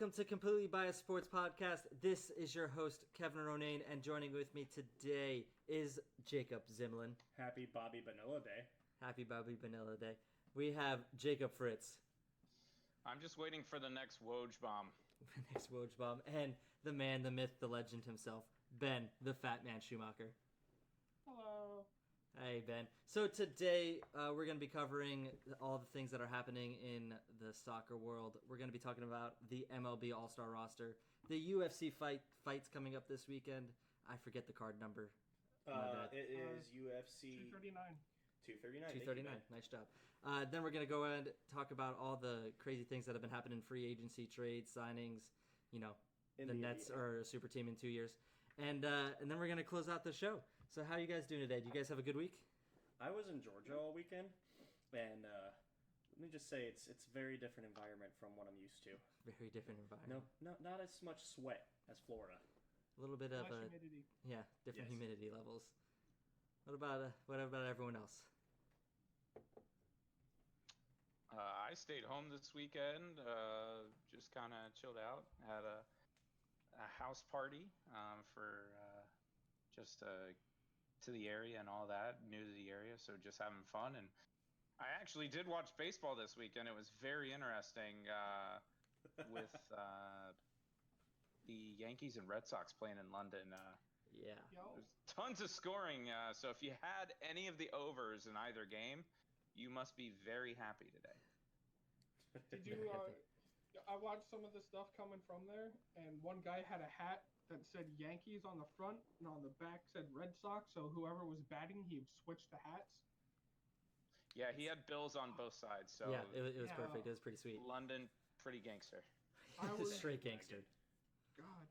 welcome to Completely Biased Sports Podcast. This is your host, Kevin Ronayne, and joining with me today is Jacob Zimlin. Happy Bobby Bonilla Day. Happy Bobby Bonilla Day. We have Jacob Fritz. I'm just waiting for the next Woj bomb. The next Woj bomb. And the man, the myth, the legend himself, Ben, the Fat Man Schumacher. Hello. Hey, Ben. So today we're going to be covering all the things that are happening in the soccer world. We're going to be talking about the MLB All-Star Roster, the UFC fights coming up this weekend. I forget the card number. It is UFC 239. 239. 239. Nice job. Then we're going to go ahead and talk about all the crazy things that have been happening in free agency, trades, signings. You know, the Nets are a super team in 2 years. And then we're going to close out the show. So how are you guys doing today? Do you guys have a good week? I was in Georgia all weekend, and let me just say it's a very different environment from what I'm used to. Very different environment. No, not as much sweat as Florida. A little bit of Less humidity. Yeah, different Yes. humidity levels. What about everyone else? I stayed home this weekend, just kind of chilled out. Had a house party for just to the area and all that, new to the area, so just having fun. And I actually did watch baseball this weekend. It was very interesting with the Yankees and Red Sox playing in London. Yeah. There's tons of scoring, so if you had any of the overs in either game, you must be very happy today. Did you? I watched some of the stuff coming from there, and one guy had a hat that said Yankees on the front, and on the back said Red Sox. So whoever was batting, he would switch the hats. Yeah, he had Bills on both sides, so Yeah, it was perfect. It was pretty sweet. London, pretty gangster. I was Straight gangster. God.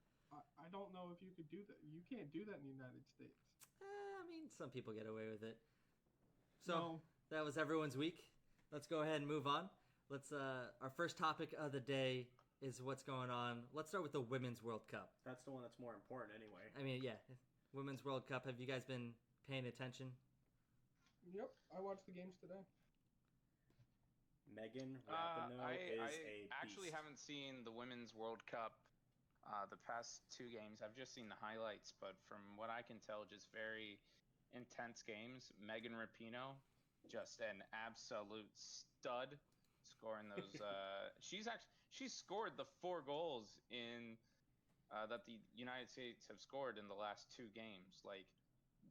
I don't know if you could do that. You can't do that in the United States. I mean, some people get away with it. So No. that was everyone's week. Let's go ahead and move on. Let's. Our first topic of the day is what's going on. Let's start with the Women's World Cup. That's the one that's more important anyway. I mean, yeah, Women's World Cup. Have you guys been paying attention? Yep, I watched the games today. Megan Rapinoe is a beast. I actually haven't seen the Women's World Cup the past two games. I've just seen the highlights, but from what I can tell, just very intense games. Megan Rapinoe, just an absolute stud, scoring those. She's scored the 4 goals in that the United States have scored in the last 2 games. Like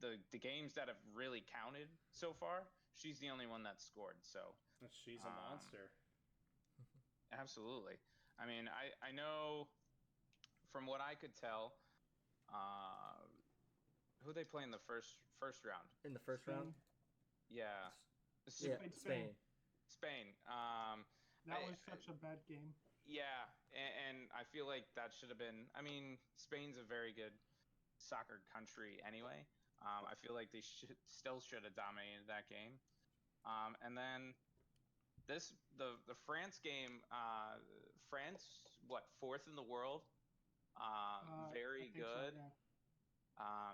the games that have really counted so far, she's the only one that's scored. So She's a monster. absolutely. I mean, I know from what I could tell, who they play in the first round. In the first round? Yeah. Yeah, Spain. Spain. That was such a bad game. Yeah, and I feel like that should have been. I mean, Spain's a very good soccer country anyway. I feel like they should have dominated that game. And then the France game. France, what, 4th in the world? Very good. So, yeah.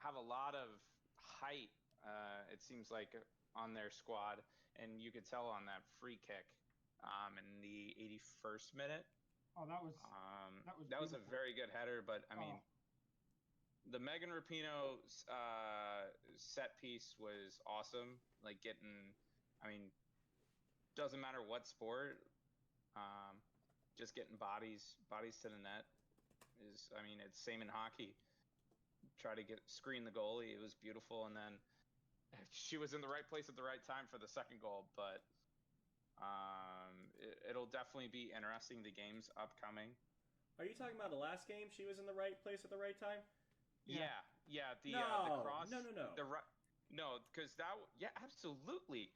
Have a lot of height. It seems like on their squad, and you could tell on that free kick in the 81st minute. Oh, that was a very good header. But I mean, the Megan Rapinoe set piece was awesome. Like doesn't matter what sport, just getting bodies to the net is. I mean, it's same in hockey. Try to screen the goalie. It was beautiful, and then she was in the right place at the right time for the second goal. But it'll definitely be interesting, the games upcoming. Are you talking about the last game? She was in the right place at the right time? Yeah. The cross. No. No, because absolutely.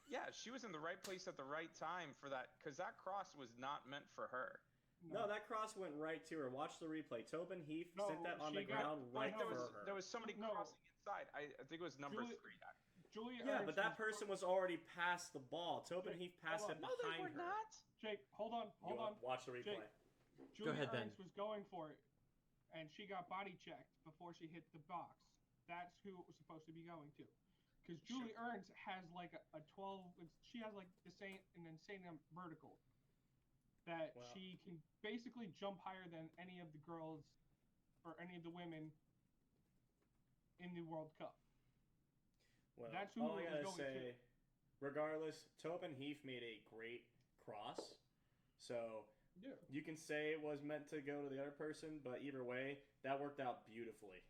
Yeah, she was in the right place at the right time for that, because that cross was not meant for her. No, that cross went right to her. Watch the replay. Tobin Heath sent that on the ground right for her. There was somebody crossing inside. I think it was number 3. Julia but that person was already past the ball. Tobin Heath passed it behind her. No, they were not. Jake, hold on. Watch the replay. Julia Go ahead, Ben. Ernst was going for it, and she got body checked before she hit the box. That's who it was supposed to be going to. Because Julie Ernst has like a 12. She has like an insane vertical. that Wow. she can basically jump higher than any of the girls or any of the women in the World Cup. Well, That's who all I it gotta was going say, regardless, Tobin Heath made a great cross. So Yeah. you can say it was meant to go to the other person, but either way, that worked out beautifully.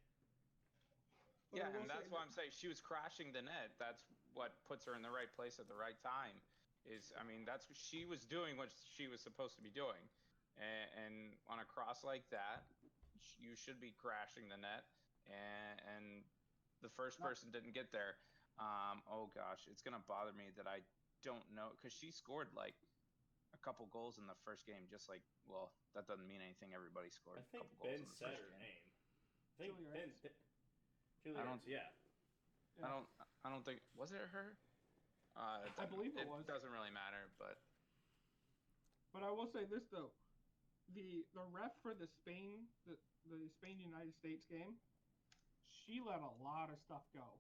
But Yeah, I will and that's say why that- I'm saying she was crashing the net. That's what puts her in the right place at the right time. That's what she was doing what she was supposed to be doing. And on a cross like that, you should be crashing the net. And the first person didn't get there. Oh gosh, it's gonna bother me that I don't know because she scored like a couple goals in the first game. Just like, well, that doesn't mean anything. Everybody scored I a think couple goals Ben in the said first her game. name. I think Julia Ben. Ertz. Julia I don't- Ertz, yeah. Yeah. I don't think was it her. I believe it was. It doesn't really matter, but But I will say this though, the ref for the Spain United States game, she let a lot of stuff go,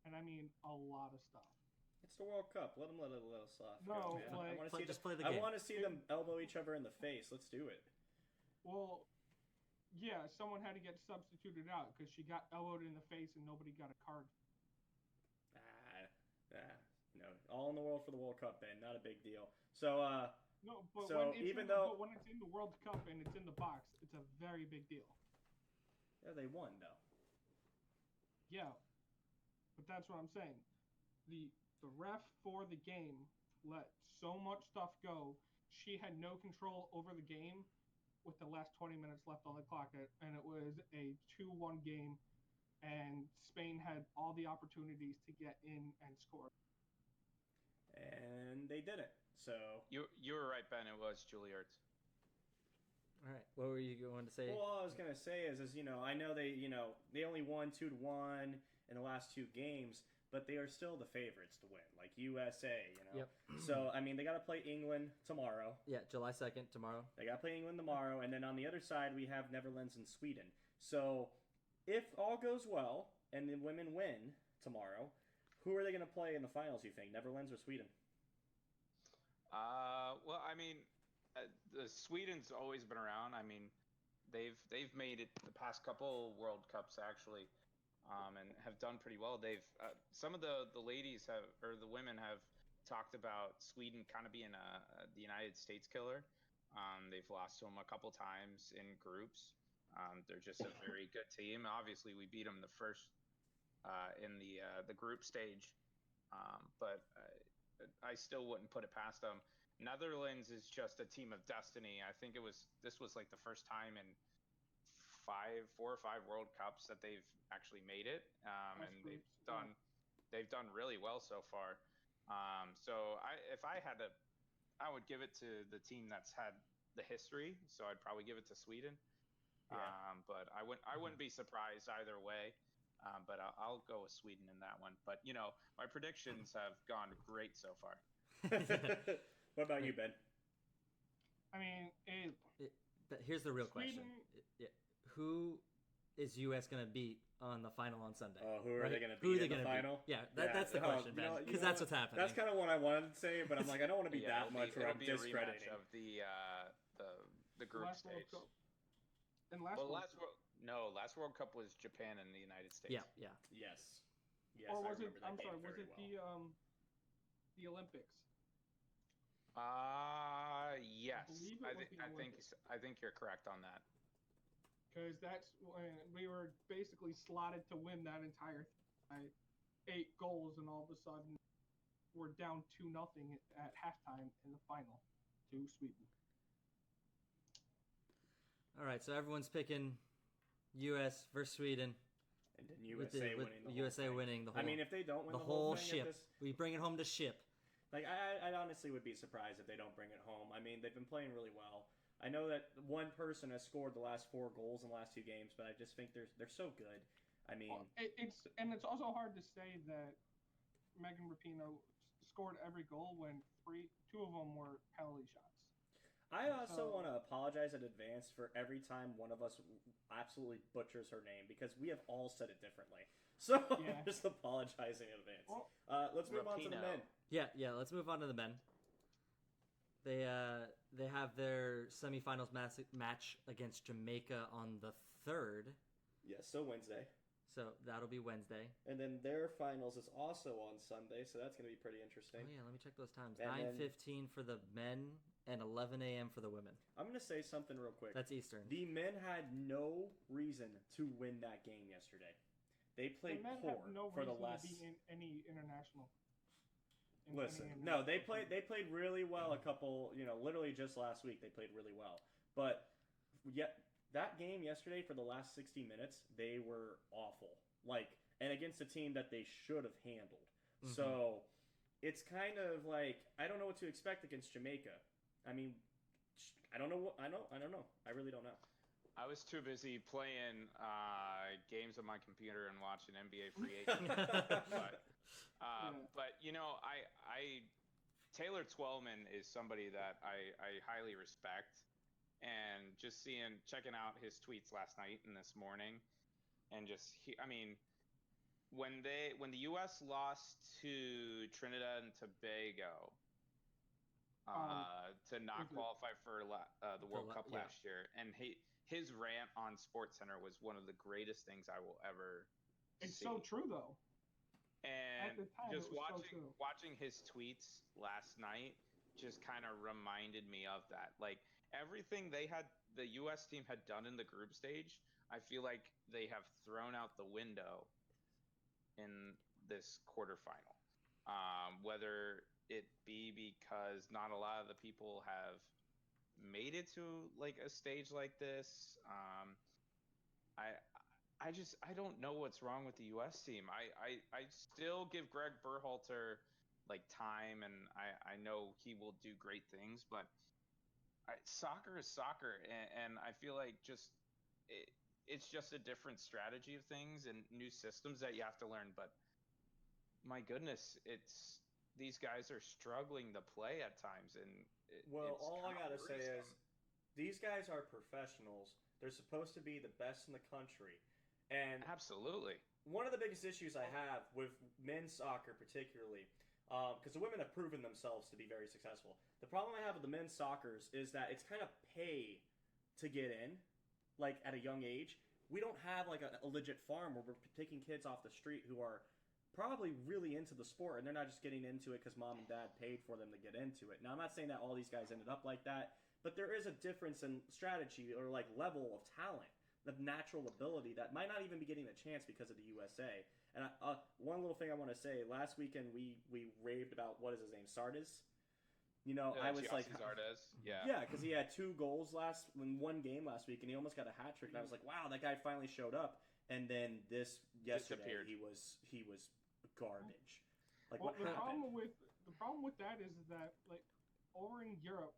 and I mean a lot of stuff. It's the World Cup. Let them let a little soft No, go, man. I like- want to see Just them. play the I game. want to see them elbow each other in the face. Let's do it. Well, yeah, someone had to get substituted out because she got elbowed in the face and nobody got a card. No, all in the world for the World Cup, Ben. Not a big deal. So, No, but So, when it's even in though- but when it's in the World Cup and it's in the box, it's a very big deal. yeah, they won though. Yeah, but that's what I'm saying. The ref for the game let so much stuff go. She had no control over the game with the last 20 minutes left on the clock, and it was a 2-1 game. And Spain had all the opportunities to get in and score. And they didn't. So, you were right, Ben. It was Julie Ertz. All right, what were you going to say? well, all I was gonna say is I know they only won 2-1 in the last two games, but they are still the favorites to win, like USA. Yep. So I mean, they got to play England tomorrow. Yeah, July 2nd, tomorrow. They got to play England tomorrow, and then on the other side we have Netherlands and Sweden. So if all goes well and the women win tomorrow, who are they going to play in the finals? You think Netherlands or Sweden? Well, I mean, the Sweden's always been around. I mean, they've made it the past couple World Cups actually, and have done pretty well. They've some of the ladies have or the women have talked about Sweden kind of being the United States killer. They've lost to them a couple times in groups. They're just a very good team. Obviously, we beat them the first in the group stage, but I still wouldn't put it past them. Netherlands is just a team of destiny. I think this was like the first time in 4 or 5 World Cups that they've actually made it, and they've done really well so far. So if I had to, I would give it to the team that's had the history. So I'd probably give it to Sweden. Yeah. But I wouldn't be surprised either way. But I'll go with Sweden in that one. But my predictions have gone great so far. What about you, Ben? I mean, But here's the real question: Sweden- who is U.S. going to beat on the final on Sunday? Who are they going to Who are beat they in the gonna final? beat? Yeah, that's the question, Ben, because that's what's happening. That's kind of what I wanted to say, but I'm like, I don't want to be Yeah, that much where I'm it'll be a discrediting. rematch of the group last World stage. Cup. And last Well, World last World Cup was Japan and the United States. Yeah. Yes. Yes, or I was it? remember that I'm game sorry. Was very it well. the Olympics? Yes. believe it was the Olympics. I think you're correct on that. Because that's when we were basically slotted to win that entire by 8 goals, and all of a sudden we're down 2-0 at halftime in the final to Sweden. All right, so everyone's picking U.S. versus Sweden. And then with USA winning the whole USA thing. winning the whole. I mean, if they don't win the whole thing, ship, we bring it home to ship. Like I honestly would be surprised if they don't bring it home. I mean, they've been playing really well. I know that one person has scored the last 4 goals in the last 2 games, but I just think they're so good. I mean, It's also hard to say that Megan Rapinoe scored every goal when 2 of them were penalty shots. I also want to apologize in advance for every time one of us absolutely butchers her name because we have all said it differently. So Yeah. I'm just apologizing in advance. Well, Let's move on to the Rapinoe. men. Yeah. Let's move on to the men. They they have their semifinals match against Jamaica on the 3rd. Yes, so Wednesday. So that'll be Wednesday. And then their finals is also on Sunday, so that's going to be pretty interesting. Oh yeah, let me check those times. And 9:15 for the men and 11 a.m. for the women. I'm going to say something real quick. That's Eastern. The men had no reason to win that game yesterday. They played poor for the last. To be in any international. Listen, no, they played really well. Literally just last week they played really well. But yet that game yesterday for the last 60 minutes, they were awful. And against a team that they should have handled. Mm-hmm. So it's kind of like I don't know what to expect against Jamaica. I mean, I don't know. I don't know. I really don't know. I was too busy playing games on my computer and watching NBA free agency. But Taylor Twellman is somebody that I highly respect, and just checking out his tweets last night and this morning, and when the U.S. lost to Trinidad and Tobago to not qualify for the World Cup last year, and his rant on SportsCenter was one of the greatest things I will ever see. It's so true, though. And at the time, just watching his tweets last night just kind of reminded me of that. Like, everything the U.S. team had done in the group stage, I feel like they have thrown out the window in this quarterfinal. Whether it be because not a lot of the people have made it to like a stage like this. I don't know what's wrong with the U.S. team. I still give Greg Berhalter like time, and I know he will do great things, but soccer is soccer, and I feel like it's just a different strategy of things and new systems that you have to learn. But my goodness, these guys are struggling to play at times, and all I gotta say is these guys are professionals. They're supposed to be the best in the country. And absolutely, one of the biggest issues I have with men's soccer, particularly, because the women have proven themselves to be very successful. The problem I have with the men's soccer is that it's kind of pay to get in, like at a young age. We don't have like a legit farm where we're taking kids off the street who are probably really into the sport, and they're not just getting into it because mom and dad paid for them to get into it. Now, I'm not saying that all these guys ended up like that, but there is a difference in strategy or like level of talent, of natural ability that might not even be getting a chance because of the USA. And one little thing I want to say, last weekend we raved about, what is his name, Sardes? I was like, Sardes. Yeah, because he had 2 goals in one game last week, and he almost got a hat trick. And I was like, wow, that guy finally showed up. And then yesterday he was garbage. Like, well, what happened? The problem with that is that, like, over in Europe,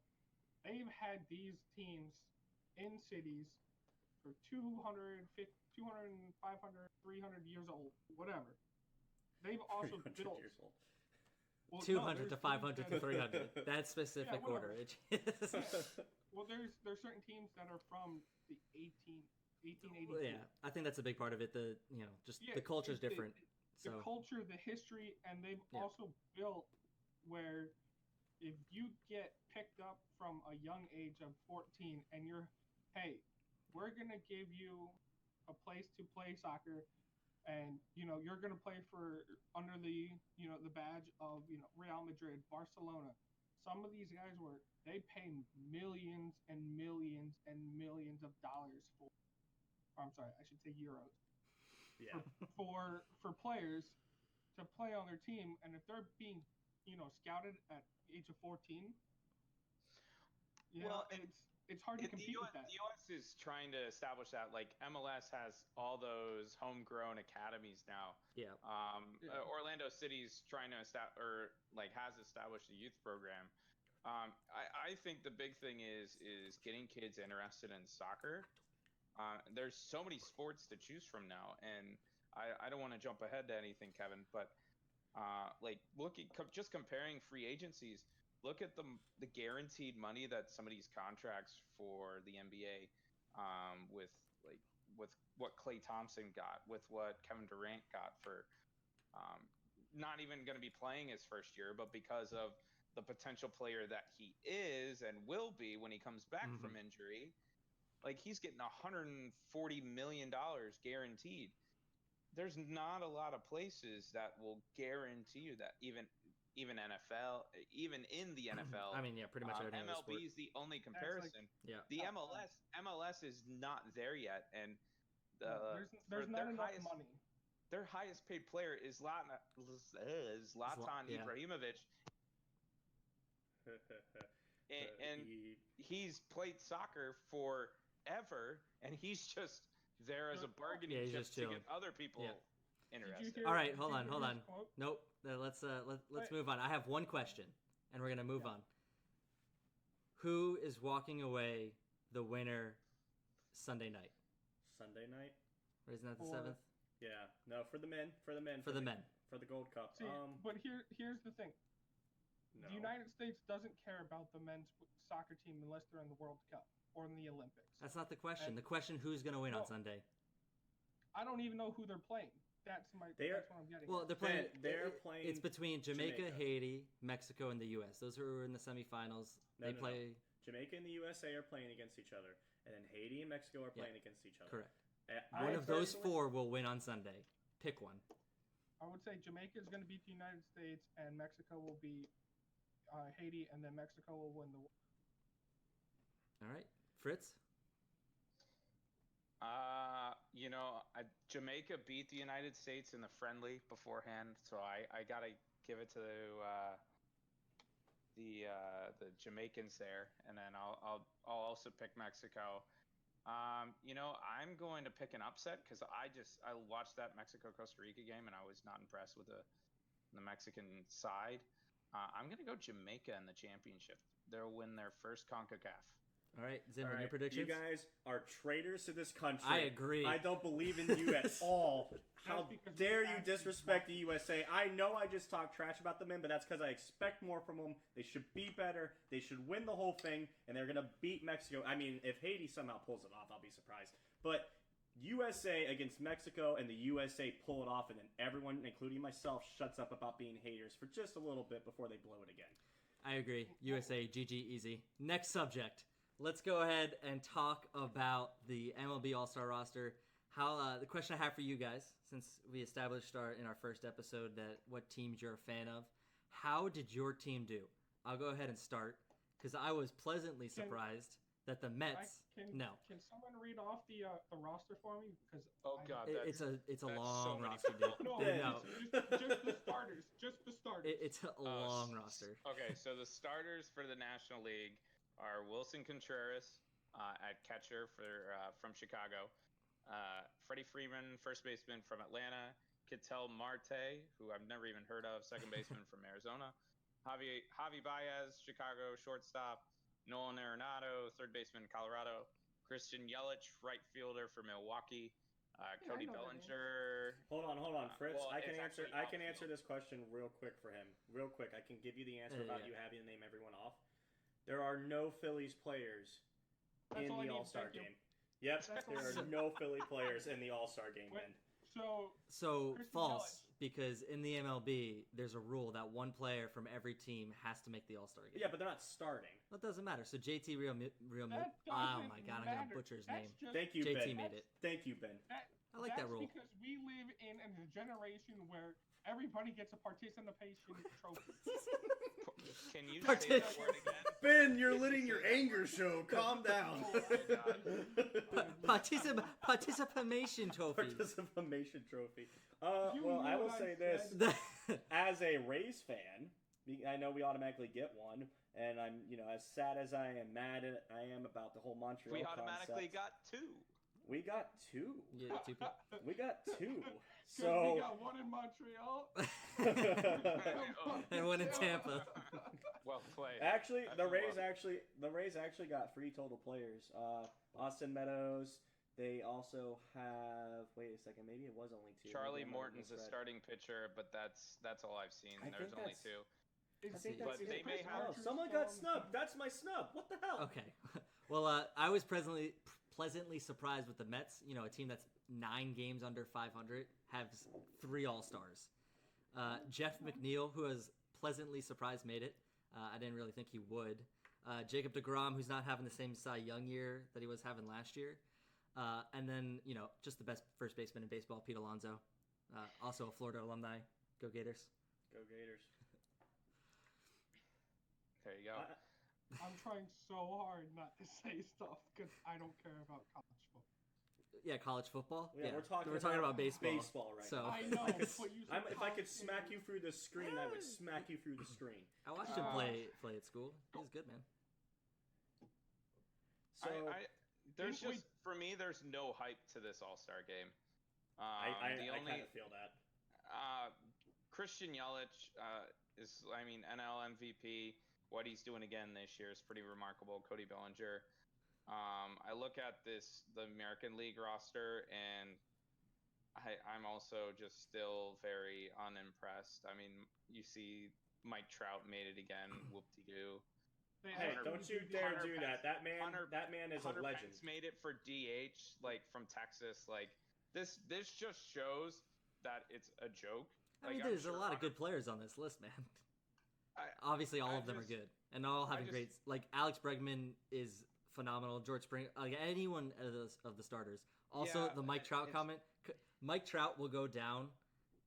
they've had these teams in cities for 200, 500, 300 years old, whatever. They've also built. Years old. Well, 200 to 500 to 300. That specific order. Well, there's certain teams that are from the 1882. Well, yeah, I think that's a big part of it. The culture is different. The culture, the history, and they've also built where if you get picked up from a young age of 14 and we're going to give you a place to play soccer, and you're going to play for under the the badge of Real Madrid, Barcelona. Some of these guys they pay millions and millions and millions of dollars for. I'm sorry, I should say euros. Yeah. For players to play on their team, and if they're being scouted at the age of 14, it's hard to compete with that. The U.S. is trying to establish that. Like, MLS has all those homegrown academies now. Yeah. Orlando City's trying to has established a youth program. I think the big thing is getting kids interested in soccer. There's so many sports to choose from now, and I don't want to jump ahead to anything, Kevin, but just comparing free agencies. Look at the guaranteed money that some of these contracts for the NBA, with what Klay Thompson got, with what Kevin Durant got for not even going to be playing his first year, but because of the potential player that he is and will be when he comes back from injury, like he's getting $140 million guaranteed. There's not a lot of places that will guarantee you that, even NFL, even in the NFL. I mean, yeah, pretty much every other sport. MLB is the only comparison. The MLS is not there yet, and there's not enough money. Their highest paid player is Zlatan Ibrahimovic. And he's played soccer forever, and he's just there as a bargaining chip to get other people interested. All right, hold on. Nope. Let's move on. I have one question, and we're gonna move on. Who is walking away the winner Sunday night? Sunday night? Isn't that the 7th? Yeah. No, for the men. For the Gold Cup. See, but here's the thing. No. The United States doesn't care about the men's soccer team unless they're in the World Cup or in the Olympics. That's not the question. The question: who's going to win on Sunday? I don't even know who they're playing. That's what I'm getting. Well, at. they're playing. It's between Jamaica, Haiti, Mexico, and the U.S. Those who are in the semifinals. They play. Jamaica and the USA are playing against each other, and then Haiti and Mexico are playing against each other. Correct. One of those four will win on Sunday. Pick one. I would say Jamaica is going to beat the United States, and Mexico will beat Haiti, and then Mexico will win the. All right, Fritz. Jamaica beat the United States in the friendly beforehand, so I gotta give it to the Jamaicans there, and then I'll also pick Mexico. I'm going to pick an upset because I watched that Mexico-Costa Rica game and I was not impressed with the Mexican side. I'm going to go Jamaica in the championship. They'll win their first CONCACAF. All right, Zimmer, your predictions? You guys are traitors to this country. I agree. I don't believe in you at all. How dare you disrespect the USA? I know I just talked trash about the men, but that's because I expect more from them. They should be better. They should win the whole thing, and they're going to beat Mexico. I mean, if Haiti somehow pulls it off, I'll be surprised. But USA against Mexico, and the USA pull it off, and then everyone, including myself, shuts up about being haters for just a little bit before they blow it again. I agree. USA, GG, easy. Next subject. Let's go ahead and talk about the MLB All-Star roster. The question I have for you guys, since we established in our first episode that what teams you're a fan of, how did your team do? I'll go ahead and start because I was pleasantly surprised that the Mets. Can someone read off the roster for me? Because it's a long roster, dude. No. Just the starters. Just the starters. It's a long roster. Okay, so the starters for the National League are Wilson Contreras at catcher from Chicago, Freddie Freeman, first baseman from Atlanta, Ketel Marte, who I've never even heard of, second baseman from Arizona, Javi Baez, Chicago shortstop, Nolan Arenado, third baseman Colorado, Christian Yelich, right fielder for Milwaukee, Cody Bellinger. Hold on, Fritz. I can answer this question real quick for him. Real quick, I can give you the answer without you having to name everyone off. There are no Phillies players in the All-Star game. Yep, there are no Philly players in the All-Star game, man. So false, because in the MLB, there's a rule that one player from every team has to make the All-Star game. Yeah, but they're not starting. Well, it doesn't matter. So JT oh my God, I'm going to butcher his name. Thank you, JT Ben. made it. Thank you, Ben. I like that rule. That's because we live in a generation where everybody gets a participation trophy. Can you say that word again? Ben, you're letting your anger show. Calm down. Participation trophy. Participation trophy. Well, I will say this. As a Rays fan, I know we automatically get one. And I'm, as sad as I am mad I am about the whole Montreal concept. We automatically got two. We got two. Yeah, two. We got two. So we got one in Montreal and one in Tampa. Well played. Actually, the Rays actually got 3 total players. Austin Meadows. They also have. Wait a second. Maybe it was only 2. Charlie Morton's a starting pitcher, but that's all I've seen. There's only 2. But they may have. Someone got snubbed. That's my snub. What the hell? Okay. Well, I was pleasantly surprised with the Mets. A team that's 9 games under 500 has 3 All-Stars. Jeff McNeil, who was pleasantly surprised, made it. I didn't really think he would. Jacob deGrom, who's not having the same Cy Young year that he was having last year. And then, just the best first baseman in baseball, Pete Alonso. Also a Florida alumni. Go Gators. Go Gators. There you go. I'm trying so hard not to say stuff because I don't care about college football. Yeah, college football. Yeah, we're talking about baseball. Baseball right so. now. I know. If I could smack you through the screen, I would smack you through the screen. I watched him play at school. He was good, man. So for me, there's no hype to this All-Star game. I kind of feel that. Christian Yelich is, NL MVP. What he's doing again this year is pretty remarkable. Cody Bellinger. I look at the American League roster, and I'm also just still very unimpressed. I mean, you see Mike Trout made it again. Whoop-de-doo. Hey, don't you dare do that. That man is a legend. Pence made it for DH, from Texas. This just shows that it's a joke. There's a lot of good players on this list, man. Obviously, all of them are good, and all having great. Alex Bregman is phenomenal. George Springer, anyone of the starters. Also, the Mike Trout comment. Mike Trout will go down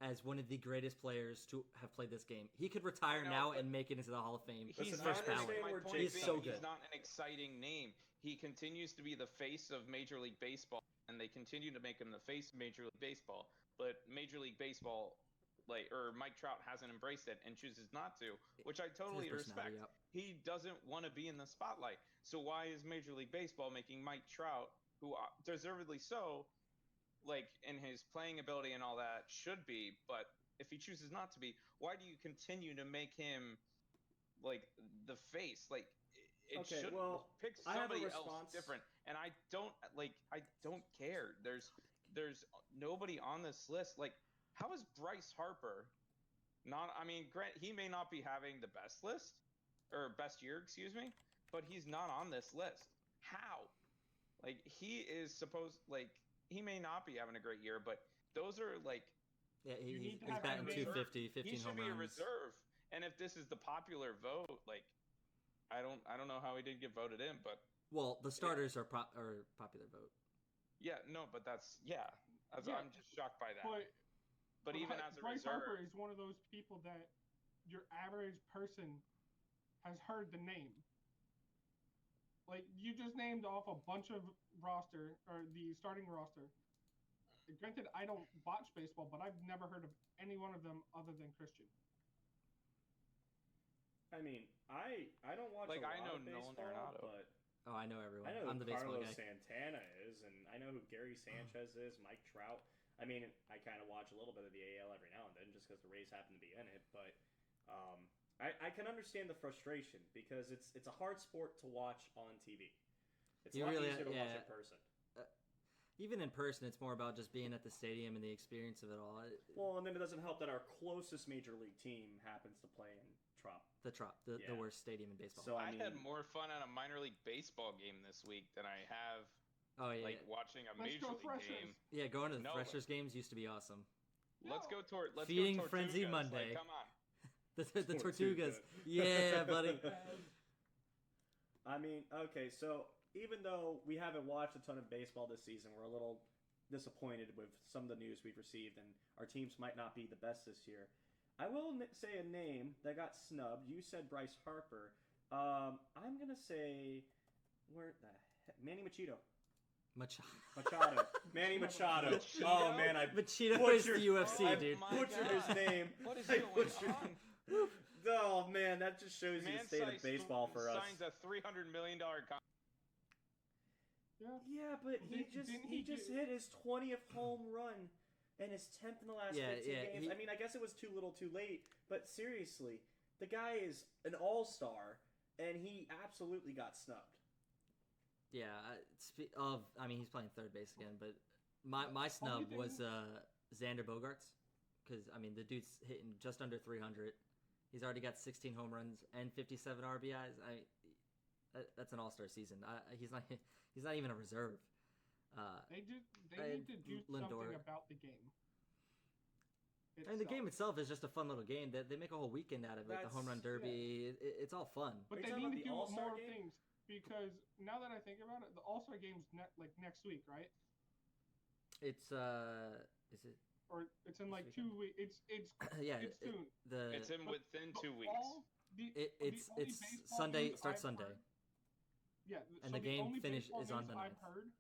as one of the greatest players to have played this game. He could retire now and make it into the Hall of Fame. He's first ballot. He's so good. He's not an exciting name. He continues to be the face of Major League Baseball, and they continue to make him the face of Major League Baseball. But Major League Baseball, Mike Trout hasn't embraced it and chooses not to, which I totally respect. Yep. He doesn't want to be in the spotlight. So why is Major League Baseball making Mike Trout, who deservedly so, in his playing ability and all that, should be, but if he chooses not to be, why do you continue to make him the face? Pick somebody else different. And I don't care. There's nobody on this list. How is Bryce Harper not? Grant, he may not be having the best list or best year, excuse me, but he's not on this list. How? He is supposed he may not be having a great year, but those are he's batting 250, 15 home runs. He should be a reserve. And if this is the popular vote, I don't know how he did get voted in, but the starters are popular vote. Yeah, no, but I'm just shocked by that. But even as a Bryce reserve, Harper is one of those people that your average person has heard the name. You just named off a bunch of roster or the starting roster. Granted, I don't watch baseball, but I've never heard of any one of them other than Christian. I don't watch a lot of baseball, but I know everyone. I know I'm who the baseball Carlos guy. Santana is, and I know who Gary Sanchez is, Mike Trout. I kind of watch a little bit of the AL every now and then just because the Rays happen to be in it, but I can understand the frustration because it's a hard sport to watch on TV. It's a lot easier to watch in person. Even in person, it's more about just being at the stadium and the experience of it all. Well, and then it doesn't help that our closest major league team happens to play in Trop. The worst stadium in baseball. So I had more fun at a minor league baseball game this week than I have watching a major league game. Yeah, going to the Threshers games used to be awesome. Let's go Feeding Frenzy Monday. Come on. the Tortugas. Yeah, buddy. Okay, so even though we haven't watched a ton of baseball this season, we're a little disappointed with some of the news we've received, and our teams might not be the best this year. I will say a name that got snubbed. You said Bryce Harper. I'm going to say, Manny Machado. Machado. Manny Machado. Oh, man, Machado is the UFC, dude. I butchered his name. What is going on? Oh, man, that just shows you the state of baseball for us. Signs a $300 million contract. Yeah, but he just hit his 20th home run and his 10th in the last 15 games. I guess it was too little too late, but seriously, the guy is an all-star, and he absolutely got snubbed. Yeah, he's playing third base again, but my snub was Xander Bogaerts, because, the dude's hitting just under 300. He's already got 16 home runs and 57 RBIs. That's an all-star season. He's not even a reserve. They need to do something about the game. And the game itself is just a fun little game. They make a whole weekend out of it. The home run derby, it's all fun. But they need to do more things because now that I think about it, the All-Star game's next week, right? It's is it? Or it's in like 2 weeks. It's yeah. It's soon. It's in within 2 weeks. It's Sunday. Starts Sunday. Yeah, and the game finish is on the 9th. I've heard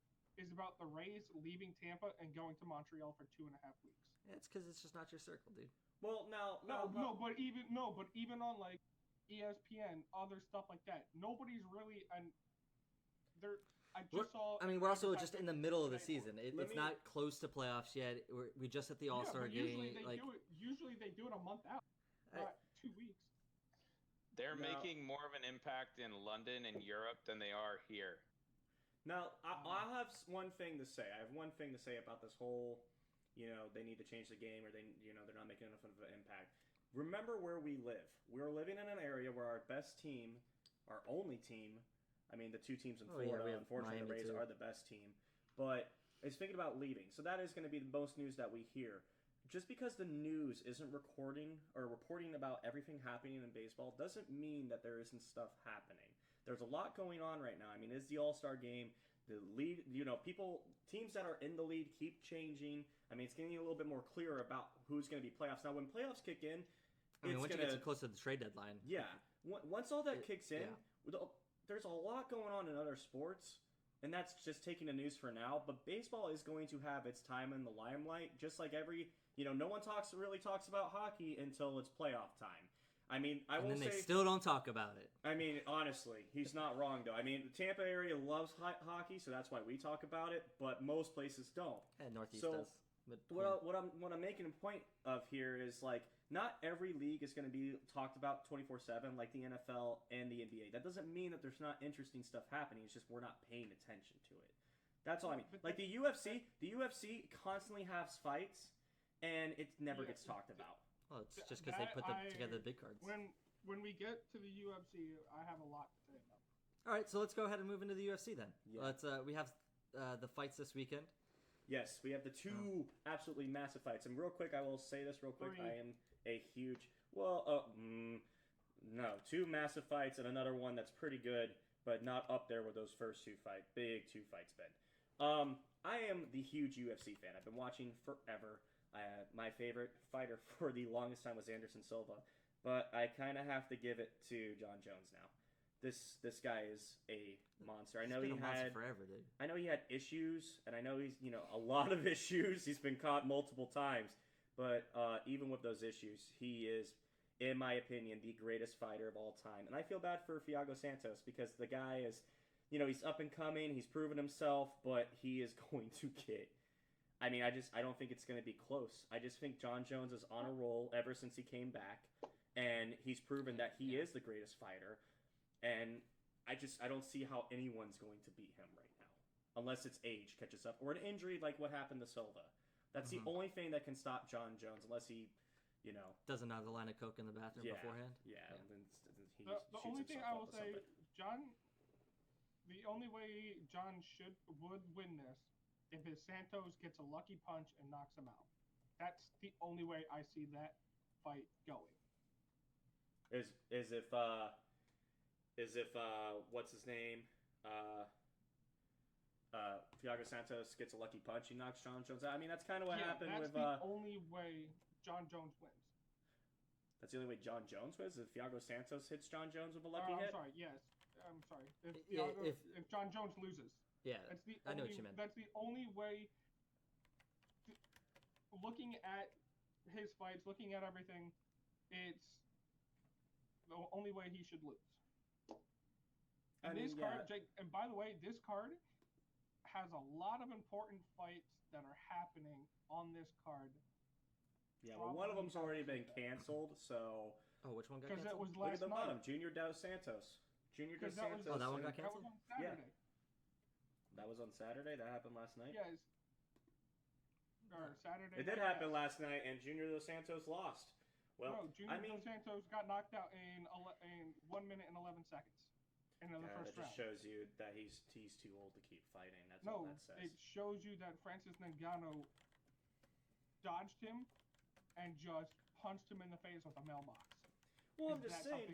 is about the Rays leaving Tampa and going to Montreal for 2.5 weeks. Yeah, it's because it's just not your circle, dude. Well, but even on like ESPN, other stuff like that, nobody's really we're also just in the middle of the season. It's not close to playoffs yet. We just at the All-Star game. Usually they do it a month out, not 2 weeks. They're making more of an impact in London and Europe than they are here. Now, I have one thing to say. I have one thing to say about this whole, they need to change the game or they're not making enough of an impact. Remember where we live. We're living in an area where our best team, our only team, I mean, the 2 teams in Florida, unfortunately, the Rays are the best team, but is thinking about leaving. So that is going to be the most news that we hear. Just because the news isn't reporting about everything happening in baseball doesn't mean that there isn't stuff happening. There's a lot going on right now. I mean, it's the All-Star game. The lead, teams that are in the lead keep changing. I mean, it's getting a little bit more clear about who's going to be playoffs. Now, when playoffs kick in, once you get too close to the trade deadline. Yeah. Once all that kicks in, there's a lot going on in other sports. And that's just taking the news for now. But baseball is going to have its time in the limelight, just like no one really talks about hockey until it's playoff time. I mean, they still don't talk about it. I mean, honestly, he's not wrong, though. I mean, the Tampa area loves hockey, so that's why we talk about it. But most places don't. And Northeast does. But, what I'm making a point of here is not every league is going to be talked about 24/7 like the NFL and the NBA. That doesn't mean that there's not interesting stuff happening. It's just we're not paying attention to it. That's all I mean. Like the UFC constantly has fights, and it never gets talked about. Well, it's just because they put together the big cards. When we get to the UFC, I have a lot to say about it. All right, so let's go ahead and move into the UFC then. Yeah. We have the fights this weekend. Yes, we have the 2 absolutely massive fights. And real quick, I will say this real quick. 3. I am a huge... 2 massive fights and another one that's pretty good, but not up there with those first 2 fights. Big 2 fights, Ben. I am the huge UFC fan. I've been watching forever. My favorite fighter for the longest time was Anderson Silva. But I kind of have to give it to John Jones now. This guy is a monster. He's been a monster forever, dude. I know he had issues, and I know he's a lot of issues. He's been caught multiple times, but even with those issues, he is, in my opinion, the greatest fighter of all time. And I feel bad for Thiago Santos because the guy is, he's up and coming. He's proven himself, but he is going to get. I mean, I don't think it's going to be close. I just think John Jones is on a roll ever since he came back, and he's proven that he is the greatest fighter. And I don't see how anyone's going to beat him right now. Unless it's age catches up. Or an injury like what happened to Silva. That's the only thing that can stop John Jones. Unless he, doesn't have the line of coke in the bathroom beforehand. Yeah. The only thing I will say, the only way John would win this if his Santos gets a lucky punch and knocks him out. That's the only way I see that fight going. Is if what's his name? Thiago Santos gets a lucky punch, he knocks John Jones out. I mean, that's kind of what happened with. That's the only way John Jones wins. That's the only way John Jones wins. If Thiago Santos hits John Jones with a lucky hit. I'm sorry. Yes, I'm sorry. If John Jones loses. Yeah, I know what you meant. That's the only way. Looking at his fights, looking at everything, it's the only way he should lose. And card, Jake, and by the way, this card has a lot of important fights that are happening on this card. Yeah, well, one of them's already been canceled, so... Oh, which one got canceled? Because it was Look last at the night. bottom, Junior Dos Santos. Junior Dos Santos. That one got canceled? That was on Saturday. That was on Saturday? That happened last night? Yes. Or Saturday. It did happen last night, and Junior Dos Santos lost. Well, no, Junior Dos Santos got knocked out in 1 minute and 11 seconds. In the first that round. just shows you that he's too old to keep fighting. That's all that says. It shows you that Francis Ngannou dodged him and just punched him in the face with a mailbox. Well, I'm just saying,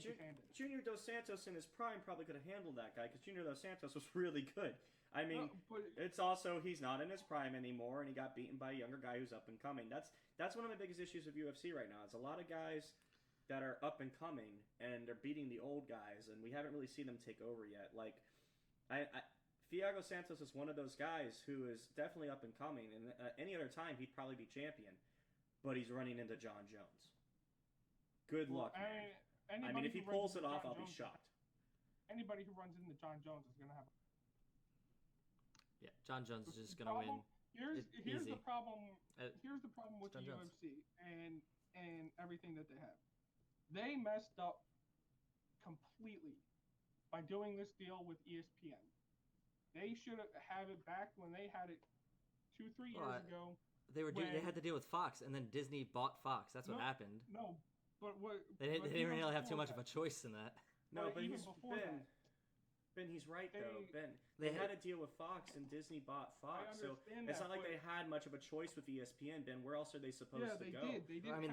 Junior Dos Santos in his prime probably could have handled that guy, because Junior Dos Santos was really good. I mean, it's also, he's not in his prime anymore, and he got beaten by a younger guy who's up and coming. That's one of my biggest issues with UFC right now. It's a lot of guys that are up and coming, and they're beating the old guys, and we haven't really seen them take over yet. Like, Thiago Santos is one of those guys who is definitely up and coming, and any other time he'd probably be champion, but he's running into John Jones. Good luck, man. I mean, if he pulls it off, I'll be shocked. Anybody who runs into John Jones is going to have... Yeah, John Jones is just going to win. Here's the problem. Here's the problem with the Jones. UFC and everything that they have. They messed up completely by doing this deal with ESPN. They should have it back when they had it 2-3 years ago. They had to deal with Fox, and then Disney bought Fox. That's what happened. No, but what they didn't really have too much of a choice in that. No, but Ben, he's right though. Ben, they had a deal with Fox, and Disney bought Fox, so it's not like they had much of a choice with ESPN. Ben, where else are they supposed to go? They did. I mean,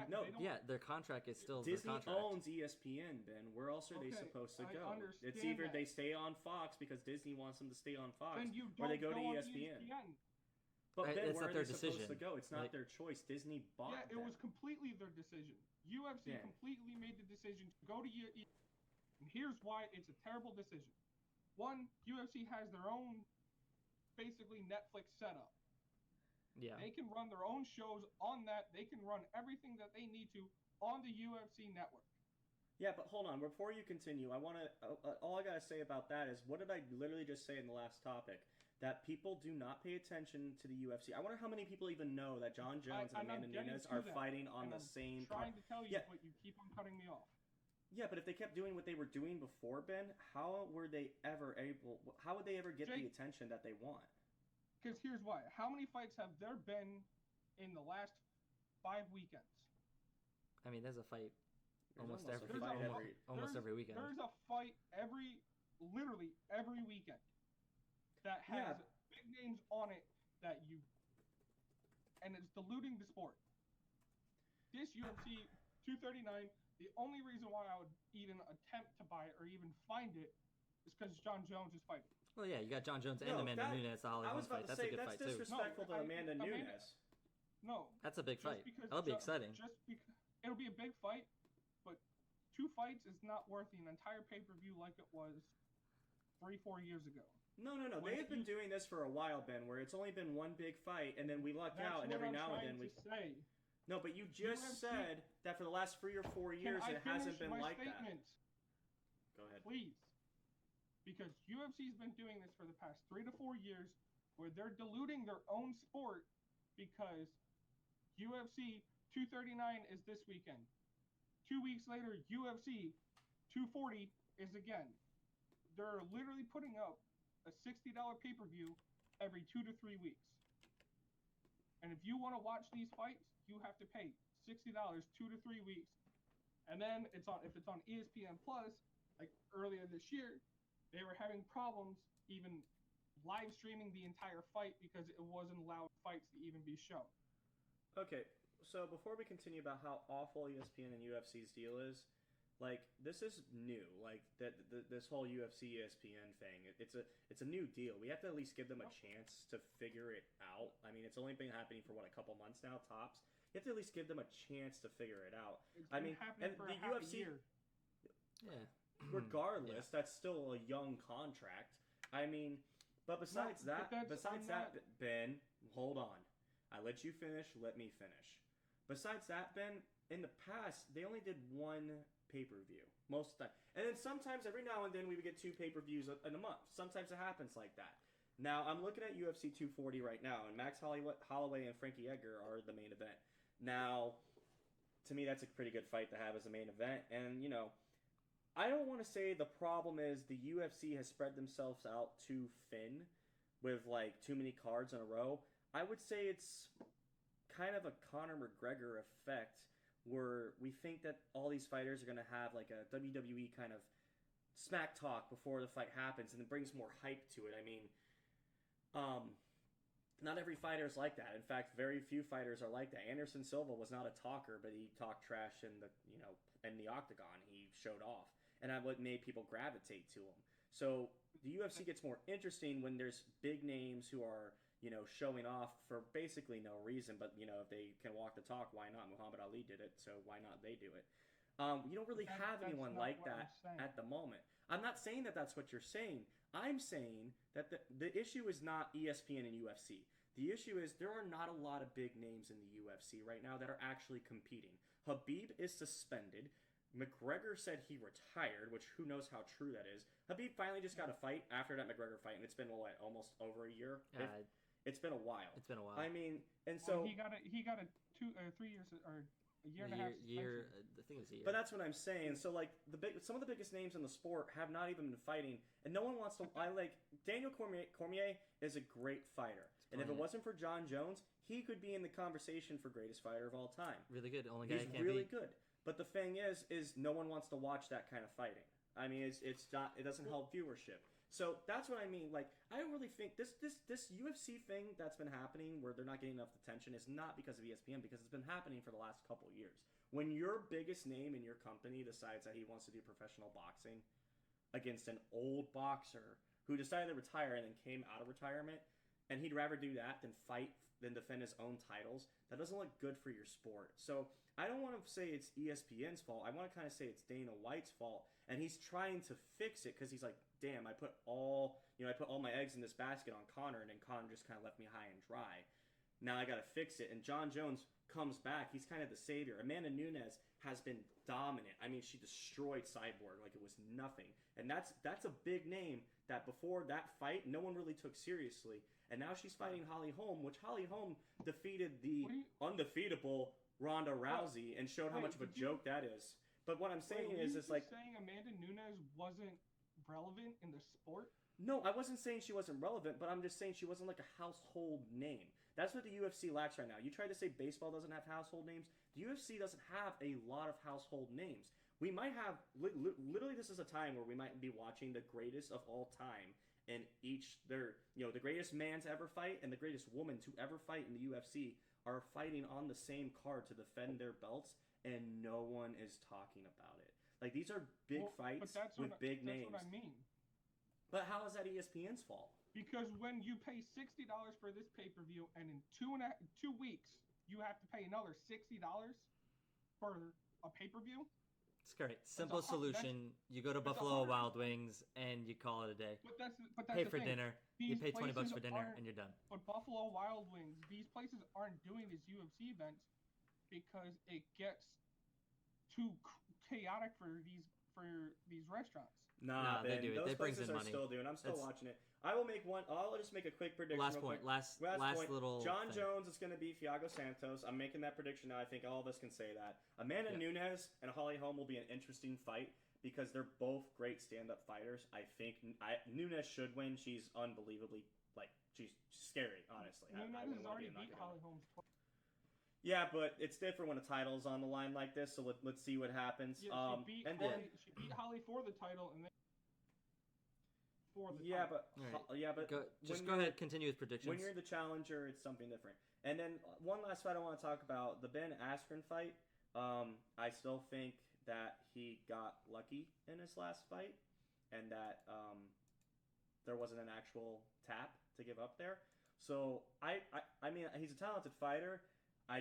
their contract is still Disney their contract. owns ESPN. Ben, where else are they supposed to go? It's either they stay on Fox because Disney wants them to stay on Fox, or they go to ESPN. But Ben, where are they supposed to go? It's not their choice. Disney bought them. It was completely their decision. UFC completely made the decision to go to ESPN. And here's why it's a terrible decision. One, UFC has their own, basically, Netflix setup. Yeah. They can run their own shows on that. They can run everything that they need to on the UFC network. Yeah, but hold on. Before you continue, I want to... all I got to say about that is, what did I literally just say in the last topic? That people do not pay attention to the UFC. I wonder how many people even know that John Jones and Amanda Nunes are fighting on the same card. I'm trying to tell you, but you keep on cutting me off. Yeah, but if they kept doing what they were doing before, Ben, how would they ever get the attention that they want? Because here's why. How many fights have there been in the last 5 weekends? I mean, there's a fight almost every weekend. There's a fight literally every weekend that has big names on it and it's diluting the sport. This UFC 239, the only reason why I would even attempt to buy it or even find it is because John Jones is fighting. Well, yeah, you got John Jones and Amanda Nunes all in one fight. That's a good fight, too. That's disrespectful to Amanda Nunes. No. That's a big fight. That'll be exciting. It'll be a big fight, but 2 fights is not worth an entire pay-per-view like it was 3-4 years ago. No. They've been doing this for a while, Ben, where it's only been one big fight, and then we luck out, and every now and then we... No, but you just said that for the last 3 or 4 years it hasn't been like that. Go ahead. Please. Because UFC's been doing this for the past 3 to 4 years where they're diluting their own sport because UFC 239 is this weekend. 2 weeks later, UFC 240 is again. They're literally putting up a $60 pay-per-view every 2 to 3 weeks. And if you want to watch these fights, you have to pay $60 2 to 3 weeks. And then if it's on ESPN Plus, like earlier this year, they were having problems even live streaming the entire fight because it wasn't allowed fights to even be shown. Okay, so before we continue about how awful ESPN and UFC's deal is, like, this is new. Like, this whole UFC ESPN thing, it's a new deal. We have to at least give them a chance to figure it out. I mean, it's only been happening for, a couple months now, tops. You have to at least give them a chance to figure it out. I mean, and for the UFC... Yeah. Regardless, that's still a young contract. I mean, but besides that, Ben, hold on. I let you finish, let me finish. Besides that, Ben, in the past, they only did one pay-per-view most of the time. And then sometimes, every now and then, we would get 2 pay-per-views in a month. Sometimes it happens like that. Now, I'm looking at UFC 240 right now, and Max Holloway and Frankie Edgar are the main event. Now, to me, that's a pretty good fight to have as a main event. And, you know, I don't want to say the problem is the UFC has spread themselves out too thin with, like, too many cards in a row. I would say it's kind of a Conor McGregor effect where we think that all these fighters are going to have, like, a WWE kind of smack talk before the fight happens, and it brings more hype to it. I mean, not every fighter is like that. In fact, very few fighters are like that. Anderson Silva was not a talker, but he talked trash in the octagon. He showed off, and that what made people gravitate to him. So the UFC gets more interesting when there's big names who are showing off for basically no reason. But if they can walk the talk, why not? Muhammad Ali did it, so why not they do it? You don't really have anyone like that at the moment. I'm not saying that that's what you're saying. I'm saying that the issue is not ESPN and UFC. The issue is there are not a lot of big names in the UFC right now that are actually competing. Khabib is suspended. McGregor said he retired, which who knows how true that is. Khabib finally just got a fight after that McGregor fight, and it's been almost over a year. It's been a while. It's been a while. I mean, and so he got a 3 years or a year and a half. I think it was a year. But that's what I'm saying. So some of the biggest names in the sport have not even been fighting, and no one wants to. Daniel Cormier is a great fighter, and if it wasn't for John Jones, he could be in the conversation for greatest fighter of all time. Really good. Only guy He's can't really beat. good. But the thing is no one wants to watch that kind of fighting. I mean, it's not. It doesn't help viewership. So that's what I mean. I don't really think this UFC thing that's been happening where they're not getting enough attention is not because of ESPN, because it's been happening for the last couple of years. When your biggest name in your company decides that he wants to do professional boxing against an old boxer who decided to retire and then came out of retirement, and he'd rather do that than defend his own titles, that doesn't look good for your sport. So I don't want to say it's ESPN's fault. I want to kind of say it's Dana White's fault, and he's trying to fix it because he's like, damn, I put all my eggs in this basket on Conor, and then Conor just kind of left me high and dry. Now I got to fix it. And John Jones comes back. He's kind of the savior. Amanda Nunes has been dominant. I mean, she destroyed Cyborg like it was nothing. And that's a big name that before that fight, no one really took seriously. And now she's fighting Holly Holm, which Holly Holm defeated the undefeatable Ronda Rousey and showed how much of a joke that is. But what I'm saying is, it's like saying Amanda Nunes wasn't relevant in the sport. No, I wasn't saying she wasn't relevant, but I'm just saying she wasn't like a household name. That's what the UFC lacks right now. You try to say baseball doesn't have household names. The UFC doesn't have a lot of household names. We might have literally this is a time where we might be watching the greatest of all time, and the greatest man to ever fight and the greatest woman to ever fight in the UFC are fighting on the same card to defend their belts, and no one is talking about it. Like, these are big fights with big names. That's what I mean. But how is that ESPN's fault? Because when you pay $60 for this pay-per-view, and in 2 weeks you have to pay another $60 for a pay-per-view. It's great. Simple solution. You go to Buffalo Wild Wings and you call it a day. But that's pay for the thing. dinner. You pay $20 for dinner and you're done. But Buffalo Wild Wings, these places aren't doing these UFC events because it gets too chaotic for these restaurants. Nah, they do it. Those They brings places in are money. still doing. I'm still watching it. I will make one. I'll just make a quick prediction. Last point. Last little. John thing. Jones is going to beat Thiago Santos. I'm making that prediction now. I think all of us can say that. Amanda Nunes and Holly Holm will be an interesting fight because they're both great stand-up fighters. I think Nunes should win. She's unbelievably she's scary. Honestly, Nunes has already beat Holly Holm twice. Yeah, but it's different when a title's on the line like this. So let's see what happens. Yeah, she beat Holly for the title, and then for the title. But go ahead. Continue with predictions. When you're the challenger, it's something different. And then one last fight I want to talk about, the Ben Askren fight. I still think that he got lucky in his last fight, and that there wasn't an actual tap to give up there. So I mean, he's a talented fighter. I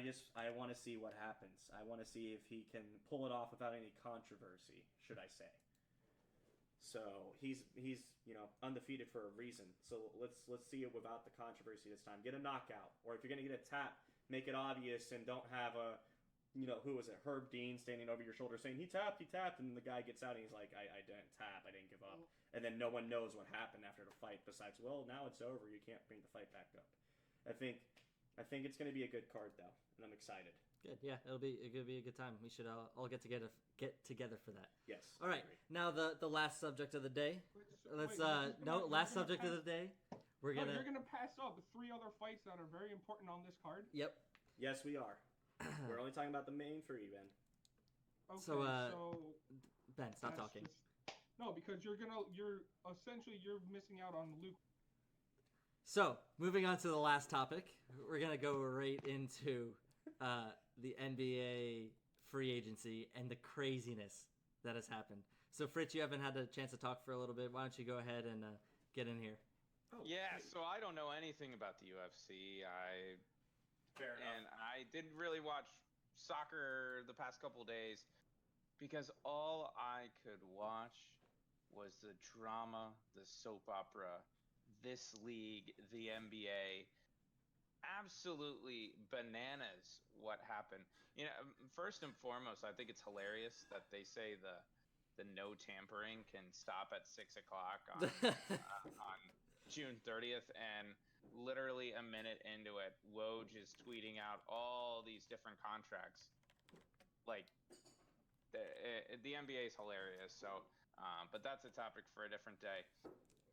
want to see what happens. I want to see if he can pull it off without any controversy, should I say. So he's undefeated for a reason. So let's see it without the controversy this time. Get a knockout, or if you're gonna get a tap, make it obvious and don't have a who was it, Herb Dean standing over your shoulder saying he tapped, and then the guy gets out and he's like, I didn't tap, I didn't give up, and then no one knows what happened after the fight besides, well, now it's over, you can't bring the fight back up. I think it's gonna be a good card though, and I'm excited. Good, yeah, it'll be a good time. We should all get together for that. Yes. All right, now the last subject of the day. Last subject of the day. You're gonna pass up 3 other fights that are very important on this card. Yep. Yes, we are. We're only talking about the main 3, Ben. Okay, so Ben, stop talking. No, because you're essentially missing out on Luke. So, moving on to the last topic, we're going to go right into the NBA free agency and the craziness that has happened. So, Fritz, you haven't had a chance to talk for a little bit. Why don't you go ahead and get in here? Yeah, so I don't know anything about the UFC. Fair enough. And I didn't really watch soccer the past couple of days because all I could watch was the drama, the soap opera, this league, the NBA. Absolutely bananas what happened. First and foremost, I think it's hilarious that they say the no tampering can stop at 6 o'clock on June 30th, and literally a minute into it, Woj is tweeting out all these different contracts. Like, the NBA is hilarious. So, but that's a topic for a different day.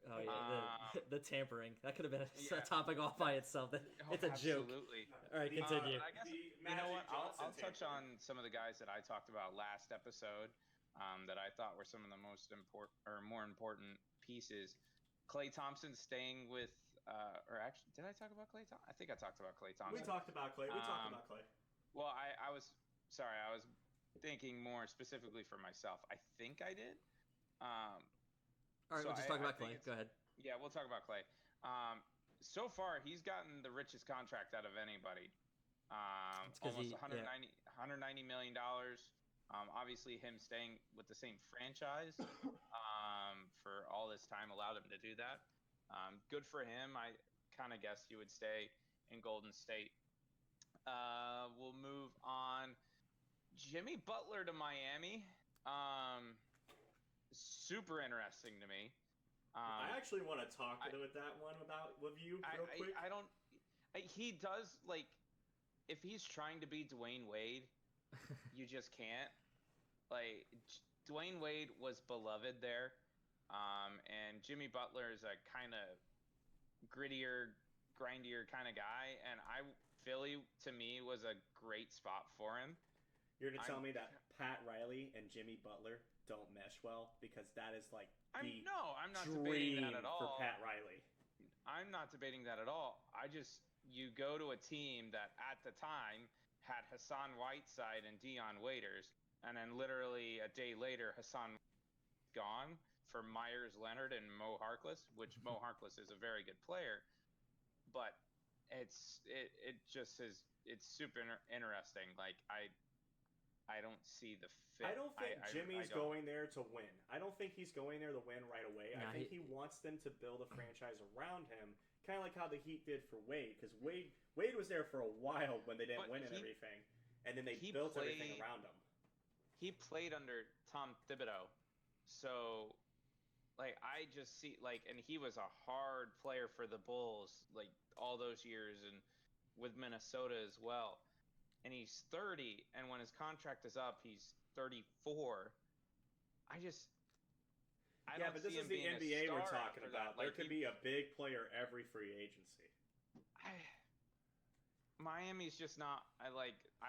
Oh yeah, the tampering. That could have been a topic all by itself. It's a joke. Absolutely. All right, continue. I guess you know what? I'll touch on some of the guys that I talked about last episode that I thought were some of the most important or more important pieces. Klay Thompson staying with, or actually, did I talk about Klay Thompson? I think I talked about Klay Thompson. We talked about Klay. Well, I was sorry. I was thinking more specifically for myself. I think I did. All right, we'll just talk about Klay. Go ahead. Yeah, we'll talk about Klay. So far, he's gotten the richest contract out of anybody. Almost $190 million. Obviously, him staying with the same franchise for all this time allowed him to do that. Good for him. I kind of guessed he would stay in Golden State. We'll move on. Jimmy Butler to Miami. Super interesting to me. I actually want to talk with that one with you real quick. He does, like, if he's trying to be Dwayne Wade, you just can't. Like, Dwayne Wade was beloved there, and Jimmy Butler is a kind of grittier, grindier kind of guy, and Philly to me was a great spot for him. You're gonna tell me that Pat Riley and Jimmy Butler don't mesh well, because that is like I'm not debating that at all. For Pat Riley, I'm not debating that at all. You go to a team that at the time had Hassan Whiteside and Dion Waiters, and then literally a day later Hassan gone for Myers Leonard and Mo Harkless, which Mo Harkless is a very good player, but it just is, it's super interesting. Like I don't see the fit. I don't think Jimmy's going there to win. I don't think he's going there to win right away. No, I think he wants them to build a franchise around him, kind of like how the Heat did for Wade, because Wade was there for a while when they didn't win and everything, and then they built everything around him. He played under Tom Thibodeau, so like I just see and he was a hard player for the Bulls like all those years, and with Minnesota as well. And he's 30, and when his contract is up, he's 34. I don't but this is the NBA we're talking about. There could be a big player every free agency. Miami's just not. I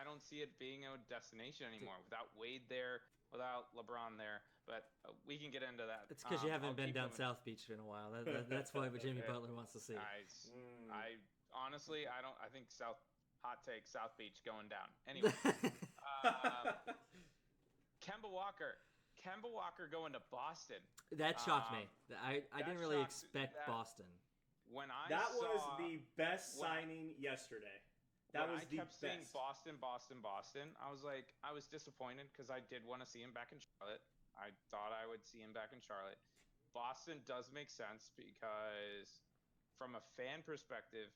don't see it being a destination anymore without Wade there, without LeBron there. But we can get into that. It's because you haven't been down South Beach in a while. That's why Jimmy Butler wants to see. I honestly, I don't. I think Hot take, South Beach going down. Anyway, Kemba Walker going to Boston. That shocked me. I didn't really expect Boston. That was the best signing yesterday. That was the best. I kept saying Boston. I was disappointed because I did want to see him back in Charlotte. I thought I would see him back in Charlotte. Boston does make sense because from a fan perspective,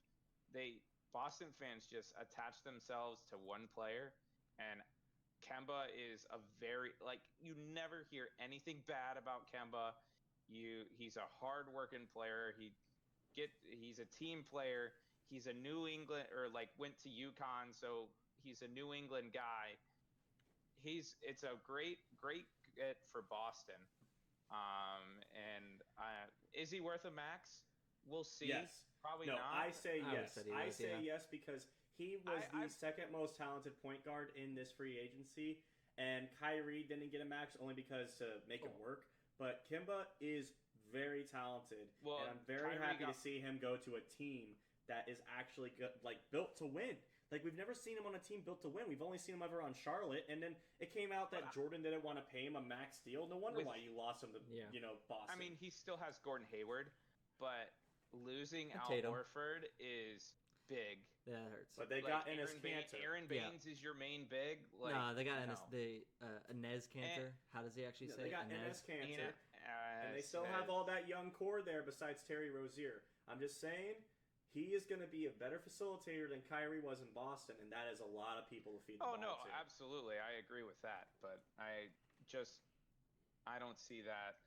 Boston fans just attach themselves to one player, and Kemba is a very you never hear anything bad about Kemba. He's a hard-working player. He's a team player. He's a New England went to UConn, so he's a New England guy. It's a great get for Boston. And is he worth a max? We'll see. Yes. Probably not. I say yes. I say yes because he was the second most talented point guard in this free agency, and Kyrie didn't get a max only because to make it work. But Kemba is very talented, Well, and I'm very Kyrie happy to see him go to a team that is actually built to win. Like, we've never seen him on a team built to win. We've only seen him ever on Charlotte, and then it came out that Jordan didn't want to pay him a max deal. No wonder why you lost him to Boston. I mean, he still has Gordon Hayward, but losing Al Tatum. Horford is big. Yeah, that hurts. But they got Enes Kanter. Aaron Baines is your main big. Like, no, they got Enes Kanter. How does he actually say? They got Enes Kanter, and they still have all that young core there besides Terry Rozier. I'm just saying, he is going to be a better facilitator than Kyrie was in Boston, and that is a lot of people to feed the ball to. Absolutely. I agree with that, but I don't see that.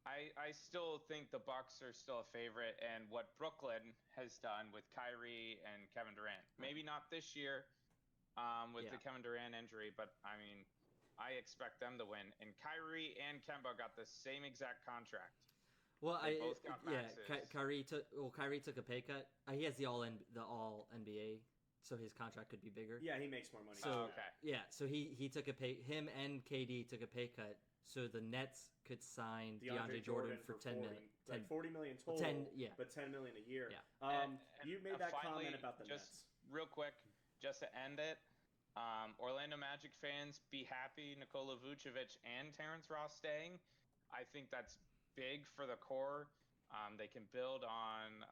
I still think the Bucks are still a favorite, and what Brooklyn has done with Kyrie and Kevin Durant, maybe not this year with the Kevin Durant injury, but I mean, I expect them to win. And Kyrie and Kemba got the same exact contract. Well, both got maxes. Kyrie took a pay cut. He has the all NBA, so his contract could be bigger. Yeah, he makes more money. So okay. Yeah, so he took a pay. Him and KD took a pay cut, so the Nets could sign DeAndre Jordan for 10 million. Like $40 million total. But $10 million a year. Yeah. And you made that finally, comment about the just Nets. Real quick, just to end it. Orlando Magic fans, be happy Nikola Vucevic and Terrence Ross staying. I think that's big for the core. They can build on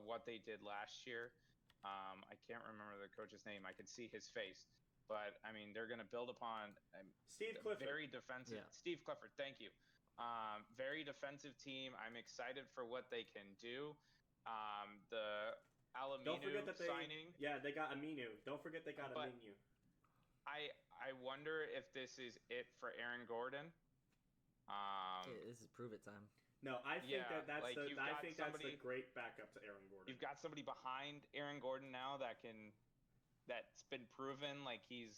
what they did last year. I can't remember the coach's name. I can see his face. But, I mean, they're going to build upon Steve Clifford. Very defensive. Yeah. Steve Clifford, thank you. Very defensive team. I'm excited for what they can do. The Alaminu signing. Yeah, they got Aminu. Don't forget they got Aminu. I wonder if this is it for Aaron Gordon. This is prove it time. No, I think that's the great backup to Aaron Gordon. You've got somebody behind Aaron Gordon now that's been proven. Like he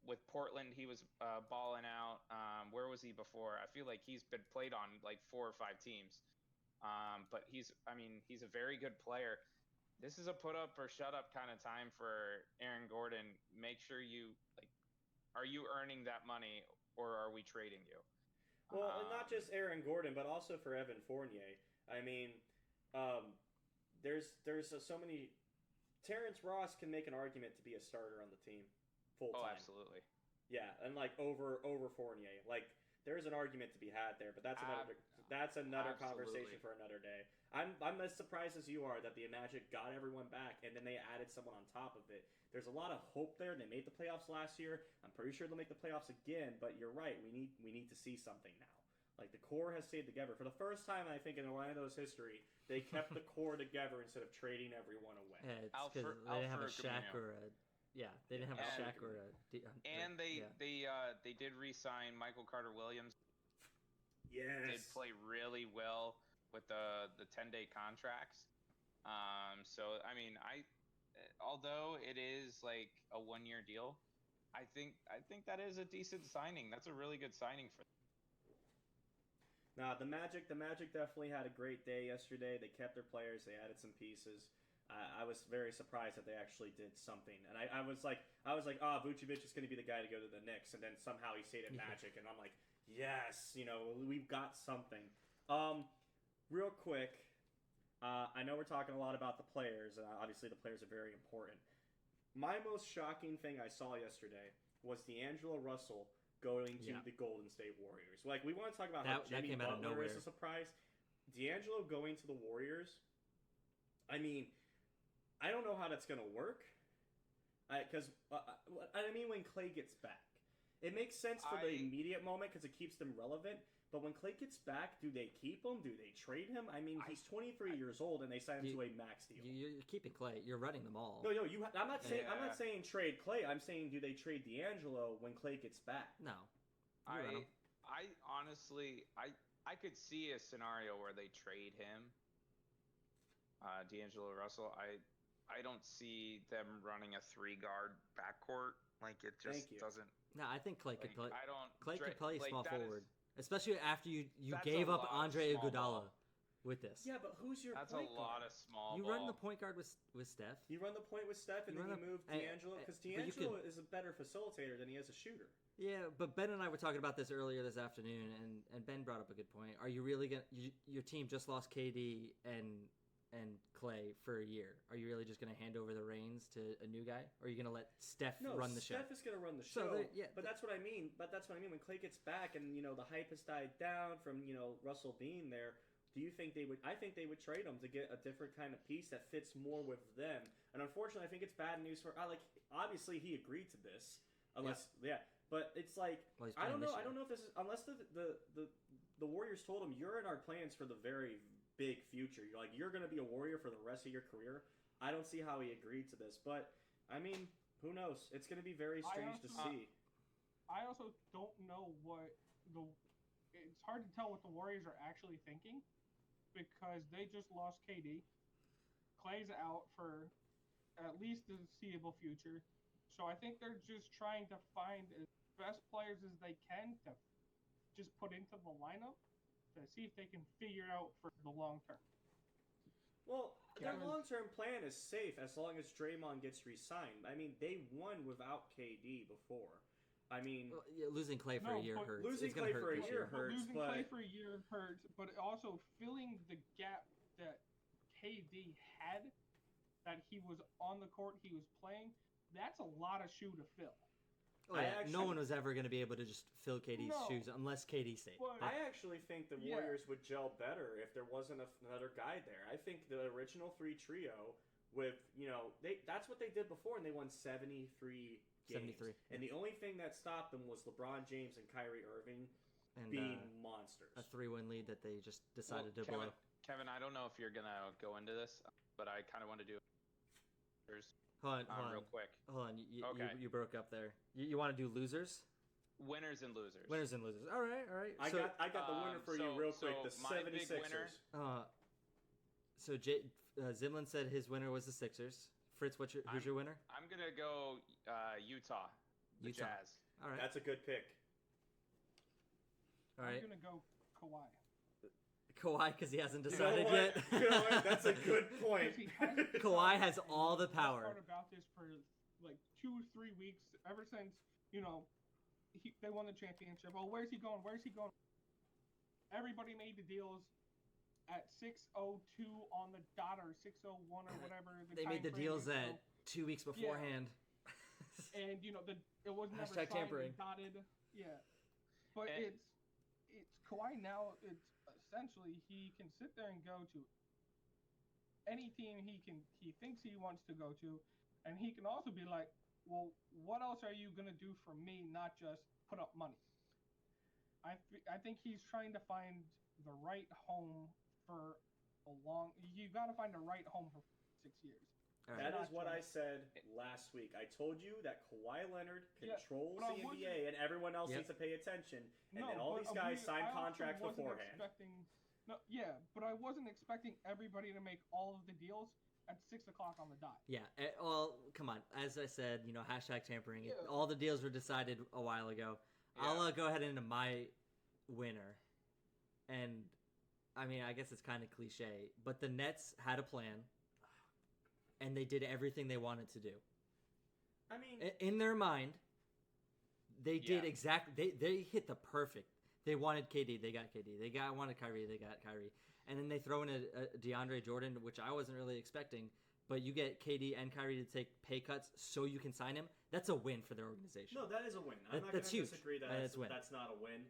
with Portland, he was balling out. Where was he before? I feel like he's been played on like 4 or 5 teams. But he's a very good player. This is a put up or shut up kind of time for Aaron Gordon. Make sure are you earning that money or are we trading you? Well, and not just Aaron Gordon, but also for Evan Fournier. I mean, there's so many. Terrence Ross can make an argument to be a starter on the team full time. Oh, absolutely. Yeah, and over Fournier, there's an argument to be had there, but that's another conversation for another day. I'm as surprised as you are that the Magic got everyone back and then they added someone on top of it. There's a lot of hope there. They made the playoffs last year. I'm pretty sure they'll make the playoffs again, but you're right. We need to see something now. Like, the core has stayed together. For the first time, I think, in Orlando's history, they kept the core together instead of trading everyone away. Yeah, it's because they didn't have a Shaq or a... Yeah, they didn't have a Shaq or a... And they did re-sign Michael Carter-Williams. Yes. Did play really well with the 10-day contracts. So, I mean, although it is like a 1-year deal, I think that is a decent signing. That's a really good signing for them. Nah, the Magic definitely had a great day yesterday. They kept their players. They added some pieces. I was very surprised that they actually did something. And I was like, Vucevic is going to be the guy to go to the Knicks. And then somehow he stayed at Magic. And I'm like, yes, we've got something. Real quick, I know we're talking a lot about the players. Obviously, the players are very important. My most shocking thing I saw yesterday was D'Angelo Russell going to the Golden State Warriors. We want to talk about how Jimmy Butler is a surprise. D'Angelo going to the Warriors, I mean, I don't know how that's going to work. Because, when Klay gets back. It makes sense for the immediate moment because it keeps them relevant. But when Klay gets back, do they keep him? Do they trade him? I mean, he's 23 years old, and they signed him to a max deal. You're keeping Klay. You're running them all. No. I'm not saying trade Klay. I'm saying do they trade D'Angelo when Klay gets back? No. I honestly, I could see a scenario where they trade him, D'Angelo Russell. I don't see them running a 3-guard backcourt. It just doesn't. No, I think Klay could play. Klay could play like small forward, especially after you gave up Andre Iguodala. with this. Yeah, but who's your That's point a lot guard? of small You ball. run the point guard with Steph. You run the point with Steph, and You then run you move the- D'Angelo because but you D'Angelo is a better facilitator than he is a shooter. Yeah, but Ben and I were talking about this earlier this afternoon, and Ben brought up a good point. Are you really gonna? Your team just lost KD and Clay for a year. Are you really just gonna hand over the reins to a new guy, or are you gonna let Steph run the show? Steph is going to run the So show. yeah, but that's what I mean. When Clay gets back, and the hype has died down from Russell being there. Do you think they would? I think they would trade him to get a different kind of piece that fits more with them. And unfortunately, I think it's bad news for. Obviously, he agreed to this. Unless, but it's like Well, he's I don't playing know. this I don't know if this is unless the Warriors told him you're in our plans for the very big future. You're going to be a Warrior for the rest of your career. I don't see how he agreed to this, but I mean, who knows? It's going to be very strange to see. I also don't know what it's hard to tell what the Warriors are actually thinking because they just lost KD. Clay's out for at least the foreseeable future. So I think they're just trying to find as best players as they can to just put into the lineup to see if they can figure out for the long term. Well, their long-term plan is safe as long as Draymond gets re-signed. I mean, they won without KD before. I mean, losing Clay for a year hurts. Losing It's gonna Clay hurt for a this year hurts, losing but Clay for a year hurts, but also filling the gap that KD had, that he was on the court, he was playing. That's a lot of shoe to fill. Oh, yeah. No one was ever going to be able to just fill KD's shoes unless KD stayed. I actually think the Warriors would gel better if there wasn't another guy there. I think the original three trio with, that's what they did before, and they won 73 games. 73. And the only thing that stopped them was LeBron James and Kyrie Irving being monsters. A 3-win lead that they just decided to blow. Kevin, I don't know if you're going to go into this, but I kind of want to do Hold on. Real quick. Hold on. You broke up there. You want to do losers? Winners and losers. Winners and losers. All right. I got the winner for you real quick. The 76ers. So Zimlin said his winner was the Sixers. Fritz, who's your winner? I'm gonna go Utah. The Jazz. All right. That's a good pick. All right. I'm gonna go Kawhi. Kawhi, because he hasn't decided yet. That's a good point. Kawhi has all the power. I've heard about this for like 2-3 weeks, ever since they won the championship. Oh, where's he going? Everybody made the deals at 6:02 on the dot, or 6:01 or whatever. They made the deals at 2 weeks beforehand. Yeah. And it was never Hashtag signed tampering. and dotted. Yeah, but it's Kawhi now. It's essentially he can sit there and go to any team he thinks he wants to go to, and he can also be like, well, what else are you gonna do for me? Not just put up money. I think he's trying to find the right home for you got to find the right home for 6 years. Right. That is what I said last week. I told you that Kawhi Leonard controls the NBA and everyone else needs to pay attention. And then all these guys sign contracts beforehand. But I wasn't expecting everybody to make all of the deals at 6 o'clock on the dot. Yeah, well, come on. As I said, hashtag tampering. All the deals were decided a while ago. Yeah. I'll go ahead into my winner. And, I mean, I guess it's kind of cliche, but the Nets had a plan. And they did everything they wanted to do. I mean, in their mind, they did exactly. They hit the perfect. They wanted KD, they got KD. They wanted Kyrie, they got Kyrie. And then they throw in a DeAndre Jordan, which I wasn't really expecting. But you get KD and Kyrie to take pay cuts so you can sign him. That's a win for their organization. No, that is a win. I'm not going to disagree that that's not a win.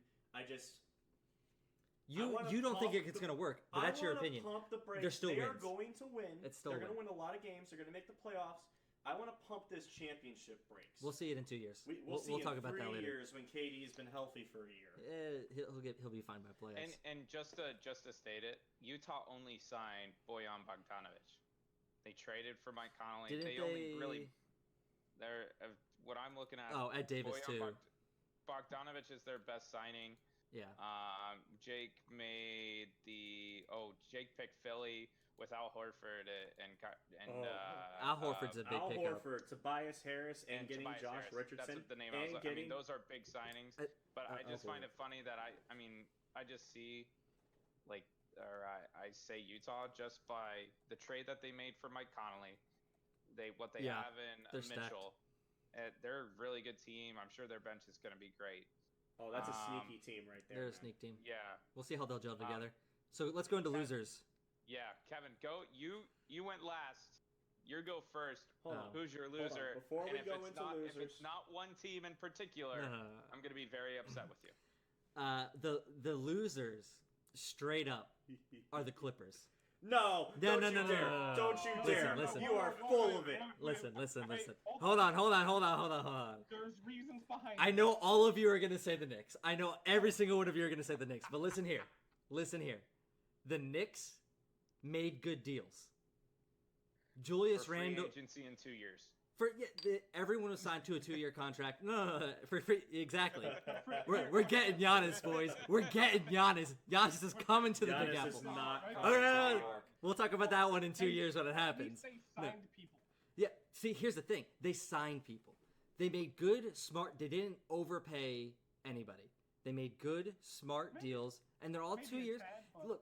You don't think it's going to work, but that's your opinion. Pump the brakes. They're still They wins. are going to win. They're going to win a lot of games. They're going to make the playoffs. I want to pump this championship brakes. We'll see it in 2 years. We'll talk about that later. 3 years when KD's been healthy for a year. He'll be fine by playoffs. And just to state it, Utah only signed Bojan Bogdanovic. They traded for Mike Conley. What I'm looking at. Oh, Ed Davis too. Bogdanovic is their best signing. Yeah. Jake picked Philly with Al Horford Al Horford's a big pickup. Al Horford, Tobias Harris, and getting Tobias Josh Harris. Richardson. That's the name I mean, those are big signings. But I just find it funny that I just see, like, I say Utah just by the trade that they made for Mike Conley. What they Yeah, have in they're stacked. Mitchell. They're a really good team. I'm sure their bench is going to be great. Oh, that's a sneaky team right there. They're a man. sneak team. Yeah. We'll see how they'll gel together. So let's go into losers. Yeah, Kevin, go. You went last. You go first. Hold on. Who's your Hold on. loser? Before we And go into losers, if it's not one team in particular, No. I'm going to be very upset with you. The losers, straight up, are the Clippers. No, don't you dare. Don't you dare. Listen. You are full of it. Listen. Wait, Hold on. There's reasons behind I know all of you are going to say the Knicks. I know every single one of you are going to say the Knicks. But listen here. The Knicks made good deals. Julius For free Randle. agency in 2 years. Everyone was signed to a 2-year contract. No, for free. Exactly. We're getting Giannis, boys. We're getting Giannis. Giannis is coming to the Big Giannis Apple. is not Okay, coming to no. New York. We'll talk about that one in 2 years when it At happens. least they signed people. Yeah. See, here's the thing. They signed people. They made good, smart. They didn't overpay anybody. They made good, smart deals, and they're all Maybe 2 it's years. bad, but- Look,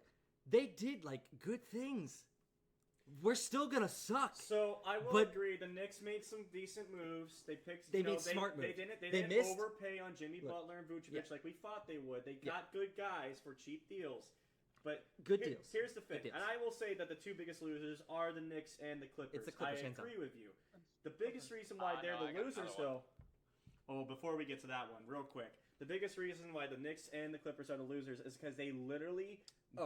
they did like good things. We're still gonna suck. So I will But- agree. The Knicks made some decent moves. They picked. They you know, made smart They moves. didn't. They They didn't missed- overpay on Jimmy Look, Butler and Vucevic yeah. like we thought they would. They Yeah. got good guys for cheap deals. But Good deals. Here's the thing, Good deals. and I will say that the two biggest losers are the Knicks and the Clippers. It's the Clippers, I hands down. agree with you. The biggest reason why they're no, I the got losers, another one. though. Oh, before we get to that one, real quick, the biggest reason why the Knicks and the Clippers are the losers is because they literally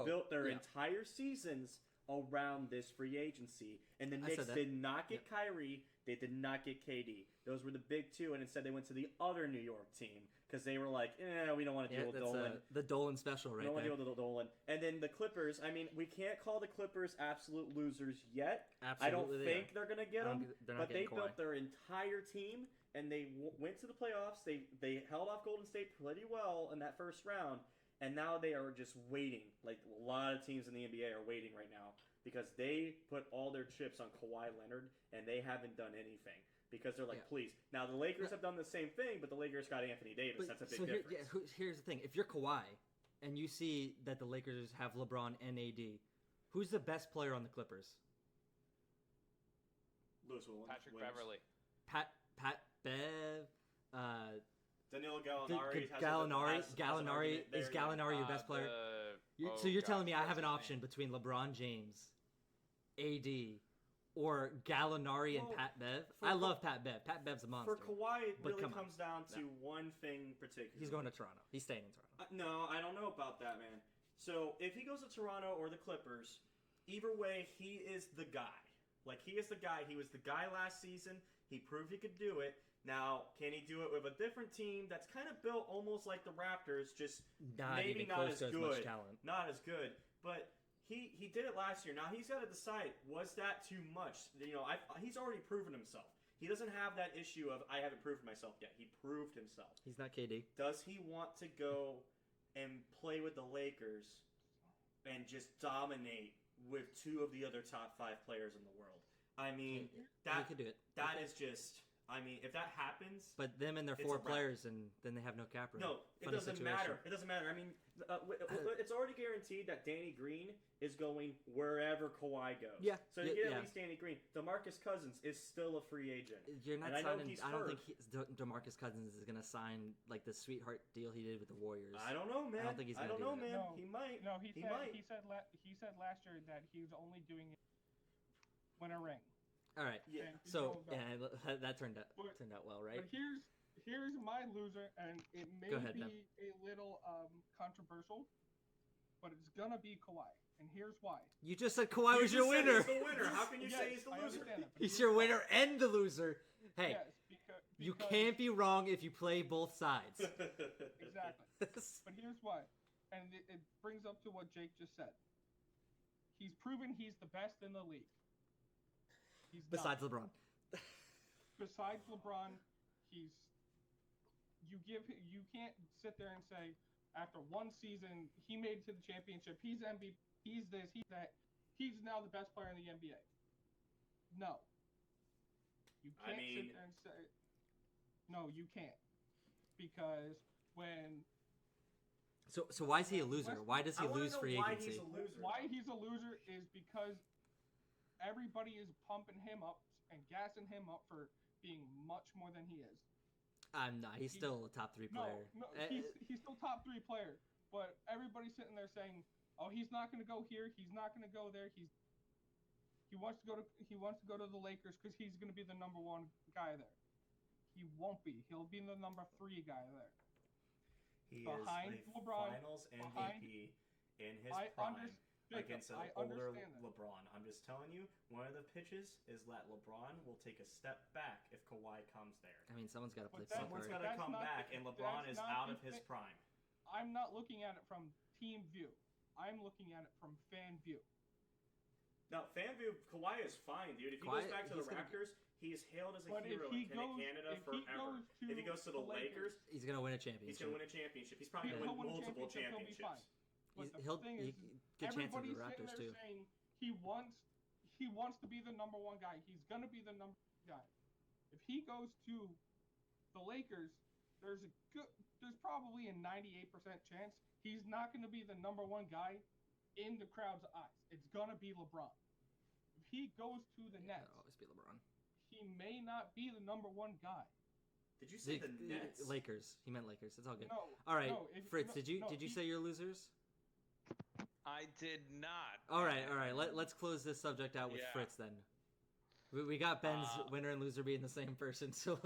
built their yeah. entire seasons around this free agency, and the I Knicks said that. did not get Kyrie. They did not get KD. Those were the big two, and instead they went to the other New York team because they were like, we don't want to Yeah, deal with that's Dolan. the Dolan special We right don't want there. to deal with Dolan. And then the Clippers. I mean, we can't call the Clippers absolute losers yet. I don't Absolutely, think they're gonna get I don't them. think- they're not But they getting Kawhi. built their entire team, and they went to the playoffs. They held off Golden State pretty well in that first round, and now they are just waiting. Like a lot of teams in the NBA are waiting right now because they put all their chips on Kawhi Leonard, and they haven't done anything. Because they're like, Yeah. please. Now the Lakers have done the same thing, but the Lakers got Anthony Davis. But- That's a big so here- difference. here's the thing: if you're Kawhi, and you see that the Lakers have LeBron and AD, who's the best player on the Clippers? Lewis Williams. Patrick Beverly. Pat Bev. Danilo Gallinari. Gallinari is Gallinari your best player? So you're telling me I have an option between LeBron James, AD, or Gallinari and Well, Pat Bev? for I Ka- love Pat Bev. Pat Bev's a monster. For Kawhi, it But really come on. comes down to one thing particular. He's going to Toronto. He's staying in Toronto. No, I don't know about that, man. So if he goes to Toronto or the Clippers, either way, he is the guy. Like, he is the guy. He was the guy last season. He proved he could do it. Now, can he do it with a different team that's kind of built almost like the Raptors, just Not maybe even not close as to as good. much talent. Not as good, but he did it last year. Now he's got to decide, was that too much? You know, he's already proven himself. He doesn't have that issue of I haven't proved myself yet. He proved himself. He's not KD. Does he want to go and play with the Lakers and just dominate with two of the other top 5 players in the world? I mean, He that could do it. that is just. I mean, if that happens, But them and their It's 4 a wrap. players, and then they have no cap room. no, it Funny doesn't situation. matter. It doesn't matter. I mean, it's already guaranteed that Danny Green is going wherever Kawhi goes. Yeah, So you get yeah. at least Danny Green. DeMarcus Cousins is still a free agent. You're not And I know signing. he's I don't hurt. think DeMarcus Cousins is gonna sign like the sweetheart deal he did with the Warriors. I don't know, man. I don't think he's I gonna don't know, do man. No. He might. No, he might. said last year that he was only doing it when a ring. All right. Yeah. And he's So going back. yeah, that turned out well, right? But here's my loser, and it may Go ahead, be Ben. a little controversial, but it's gonna be Kawhi, and here's why. You just said Kawhi You was just your said winner. He's the winner. How can you Yes, say he's the I loser? understand that, but He's here's your why. winner and the loser. Hey, Yes, you because- can't be wrong if you play both sides. Exactly. But here's why, and it brings up to what Jake just said. He's proven he's the best in the league. He's not. Besides LeBron. Besides LeBron, you can't sit there and say after one season he made it to the championship, he's MVP, he's this, he's that, he's now the best player in the NBA. No. You can't sit there and say no, you can't. Because when So why is he a loser? Why does he I wanna lose know free why agency? he's a loser. Why he's a loser is because everybody is pumping him up and gassing him up for being much more than he is. I'm not. He's still a top 3 player. No, he's still top 3 player. But everybody's sitting there saying, "Oh, he's not going to go here. He's not going to go there. He wants to go to the Lakers because he's going to be the number 1 guy there. He won't be. He'll be the number 3 guy there. He behind is a LeBron, Finals MVP in his prime against an older LeBron. I'm just telling you, one of the pitches is that LeBron will take a step back if Kawhi comes there. I mean, someone's got to play Someone's got to come back, and LeBron is out of his prime. I'm not looking at it from team view. I'm looking at it from fan view. Now, fan view, Kawhi is fine, dude. If he goes back to the Raptors, he is hailed as a hero in Canada forever. If he goes to the Lakers, he's going to win a championship. He's going to win a championship. He's probably going to win multiple championships. He'll get a chance at the Raptors too. Saying he wants to be the number 1 guy. He's going to be the number 1 guy. If he goes to the Lakers, there's probably a 98% chance he's not going to be the number 1 guy in the crowd's eyes. It's going to be LeBron. If he goes to the Nets, it'll always be LeBron. He may not be the number 1 guy. Did you say the Nets? Lakers. He meant Lakers. It's all good. No. All right, Fritz. Did you say you're losers? I did not. All right. Let's close this subject out with Fritz then. We got Ben's winner and loser being the same person, so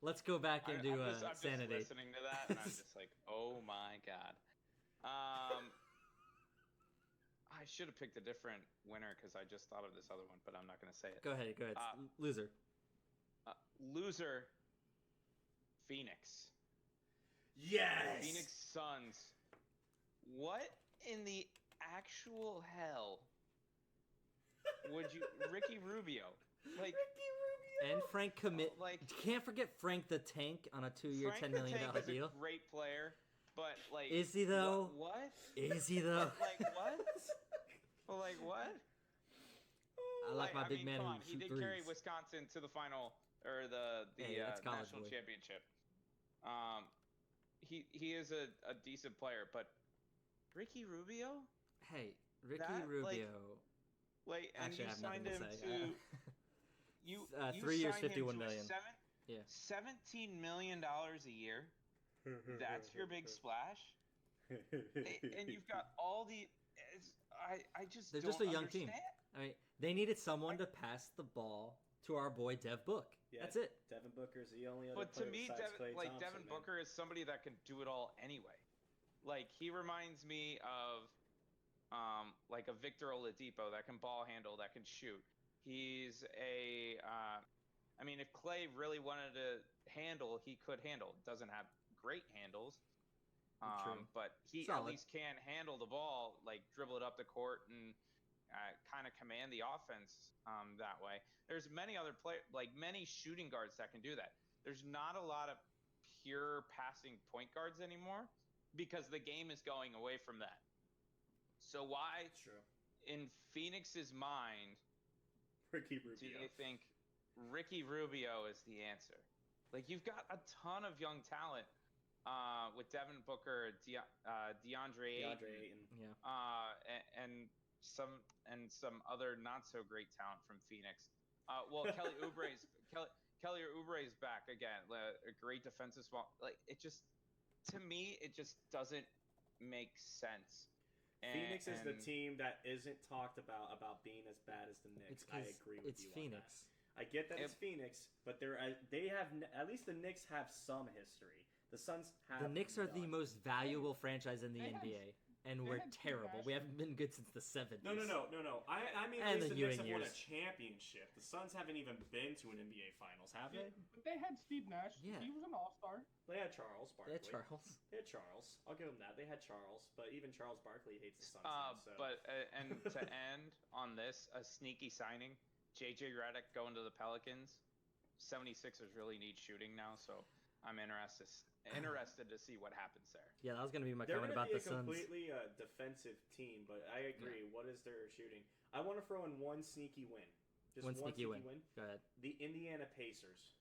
let's go back into sanity. I'm just listening to that, and I'm just like, oh my god. I should have picked a different winner because I just thought of this other one, but I'm not going to say it. Go ahead. Loser. Loser. Phoenix. Yes. Phoenix Suns. What in the actual hell would you Ricky Rubio? Like Ricky Rubio and Frank commit. Like can't forget Frank the Tank on a 2-year, $10 million deal. A great player, but like is he though? What? Is he though? Like what? Like what? I like my big man. Come on. He did carry Wisconsin to the final or the national championship. He is a decent player, but Ricky Rubio? Hey, Ricky Rubio. And actually, you I have nothing signed to him say. You 3 years, signed him $51 to million. $17 million a year. That's your big splash. And you've got all the. They're just a young team. I mean, they needed someone to pass the ball to our boy Dev Book. Yeah, that's it. Devin Booker's the only other player. But to me, Devin Thompson, Booker is somebody that can do it all anyway. Like he reminds me of, like a Victor Oladipo that can ball handle, that can shoot. He's a. I mean, if Clay really wanted to handle, he could handle. Doesn't have great handles. But he at least can handle the ball, like dribble it up the court and kind of command the offense that way. There's many other many shooting guards that can do that. There's not a lot of pure passing point guards anymore because the game is going away from that. So why, in Phoenix's mind, Ricky Rubio, do they think Ricky Rubio is the answer? Like you've got a ton of young talent. With Devin Booker, DeAndre Ayton, and some other not so great talent from Phoenix. Kelly Oubre is back again. A great defensive small. Like it just, to me, it just doesn't make sense. Phoenix is the team that isn't talked about being as bad as the Knicks. I agree with you. It's Phoenix. I get that it's Phoenix, but they have at least the Knicks have some history. The Suns have. The Knicks are the most valuable franchise in the NBA, and we're terrible. We haven't been good since the 70s. No. I mean, at least the Knicks have won a championship. The Suns haven't even been to an NBA Finals, have they? But they had Steve Nash. Yeah. He was an All-Star. They had Charles Barkley. They had Charles. I'll give them that. They had Charles, but even Charles Barkley hates the Suns. But to end on this, a sneaky signing, JJ Redick going to the Pelicans. 76ers really need shooting now, so I'm interested to see what happens there. Yeah, that was going to be my comment about the Suns. They're completely defensive team, but I agree. Yeah. What is their shooting? I want to throw in one sneaky win. Just one sneaky win. Go ahead. The Indiana Pacers.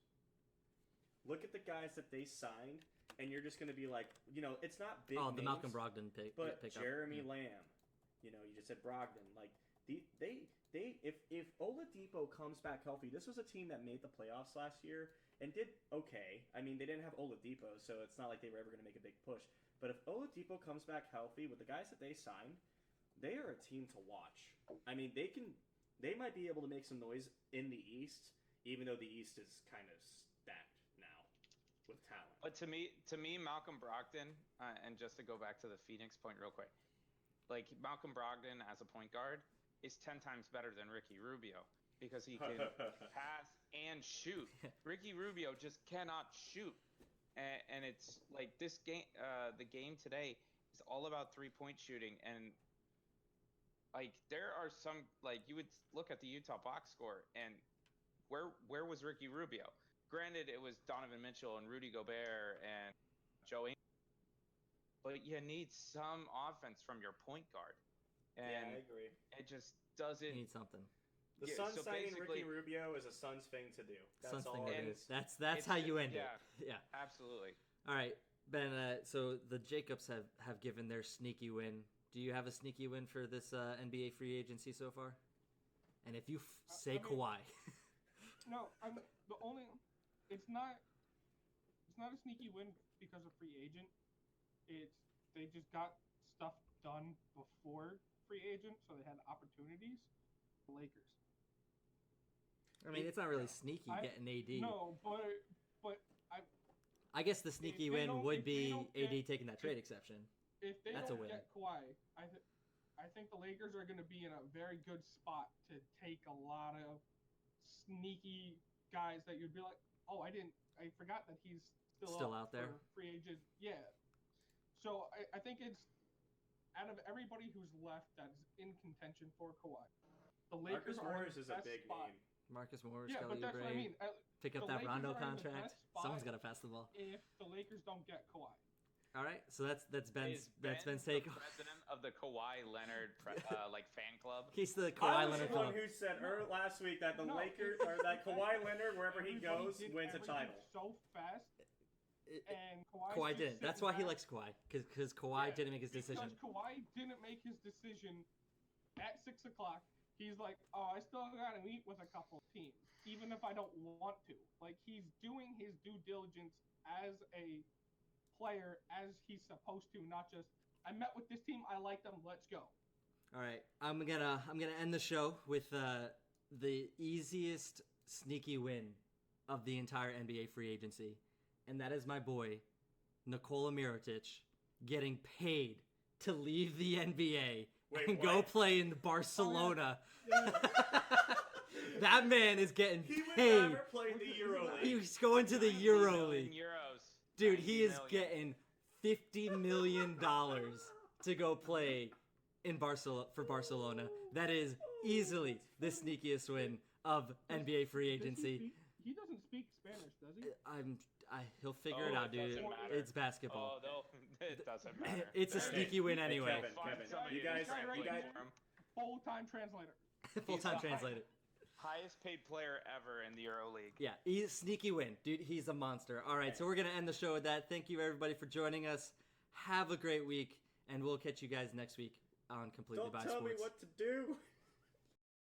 Look at the guys that they signed, and you're just going to be like, it's not big the names, Malcolm Brogdon but pickup. Jeremy Lamb, you just said Brogdon. Like, if Oladipo comes back healthy, this was a team that made the playoffs last year and did okay. I mean, they didn't have Oladipo, so it's not like they were ever going to make a big push. But if Oladipo comes back healthy with the guys that they signed, they are a team to watch. I mean, they might be able to make some noise in the East, even though the East is kind of stacked now with talent. But to me, Malcolm Brogdon, and just to go back to the Phoenix point real quick, like Malcolm Brogdon as a point guard is 10 times better than Ricky Rubio because he can pass and shoot. Ricky Rubio just cannot shoot, and it's like this game. The game today is all about 3-point shooting, and like there are some, like you would look at the Utah box score and where was Ricky Rubio? Granted, it was Donovan Mitchell and Rudy Gobert and Joe Ingles, but you need some offense from your point guard. And yeah, I agree. It just doesn't. You need something. The Suns signing Ricky Rubio is a Suns thing to do. That's all it is. That's how you end it. Yeah, absolutely. All right, Ben. So the Jacobs have given their sneaky win. Do you have a sneaky win for this NBA free agency so far? And if you say Kawhi. No, the only. It's not a sneaky win because of free agent. They just got stuff done before free agent, so they had opportunities. The Lakers. I mean, it's not really sneaky getting AD. No, but I guess the sneaky win would be AD taking that trade exception. If they That's don't a win. get Kawhi, I think the Lakers are going to be in a very good spot to take a lot of sneaky guys that you'd be like, oh, I forgot that he's still out there, free agent. Yeah. So I think it's out of everybody who's left that's in contention for Kawhi. The Lakers Morris is a big spot. name. Marcus Morris, Yeah, Kelly but that's Oubre. what I mean. Pick up that Rondo contract. Someone's got to pass the ball. If the Lakers don't get Kawhi. All right, so that's Ben's Ben's take. President of the Kawhi Leonard fan club. He's the Kawhi I was Leonard the one club. who said last week that Lakers or that Kawhi Leonard wherever he goes wins a title. So fast, and Kawhi didn't. That's why he likes Kawhi because Kawhi didn't make his decision. Because Kawhi didn't make his decision at 6 o'clock. He's like, oh, I still got to meet with a couple of teams, even if I don't want to. Like he's doing his due diligence as a player as he's supposed to, not just I met with this team, I like them, let's go. All right, I'm gonna end the show with the easiest sneaky win of the entire NBA free agency, and that is my boy Nikola Mirotic getting paid to leave the NBA and go play in Barcelona. Oh, yeah. That man is getting He paid. would never play the EuroLeague. He's going to the EuroLeague. Euros. Dude, he is getting $50 million to go play in for Barcelona. That is easily the sneakiest win of NBA free agency. He doesn't speak Spanish, does he? He'll figure it out, dude. It's basketball. It doesn't matter. It's a sneaky win anyway. Kevin, you guys. Full-time translator. Full-time translator. Highest paid player ever in the EuroLeague. Yeah, he's sneaky win. Dude, he's a monster. All right, so we're going to end the show with that. Thank you, everybody, for joining us. Have a great week, and we'll catch you guys next week on Completely by Sports. Don't tell me what to do.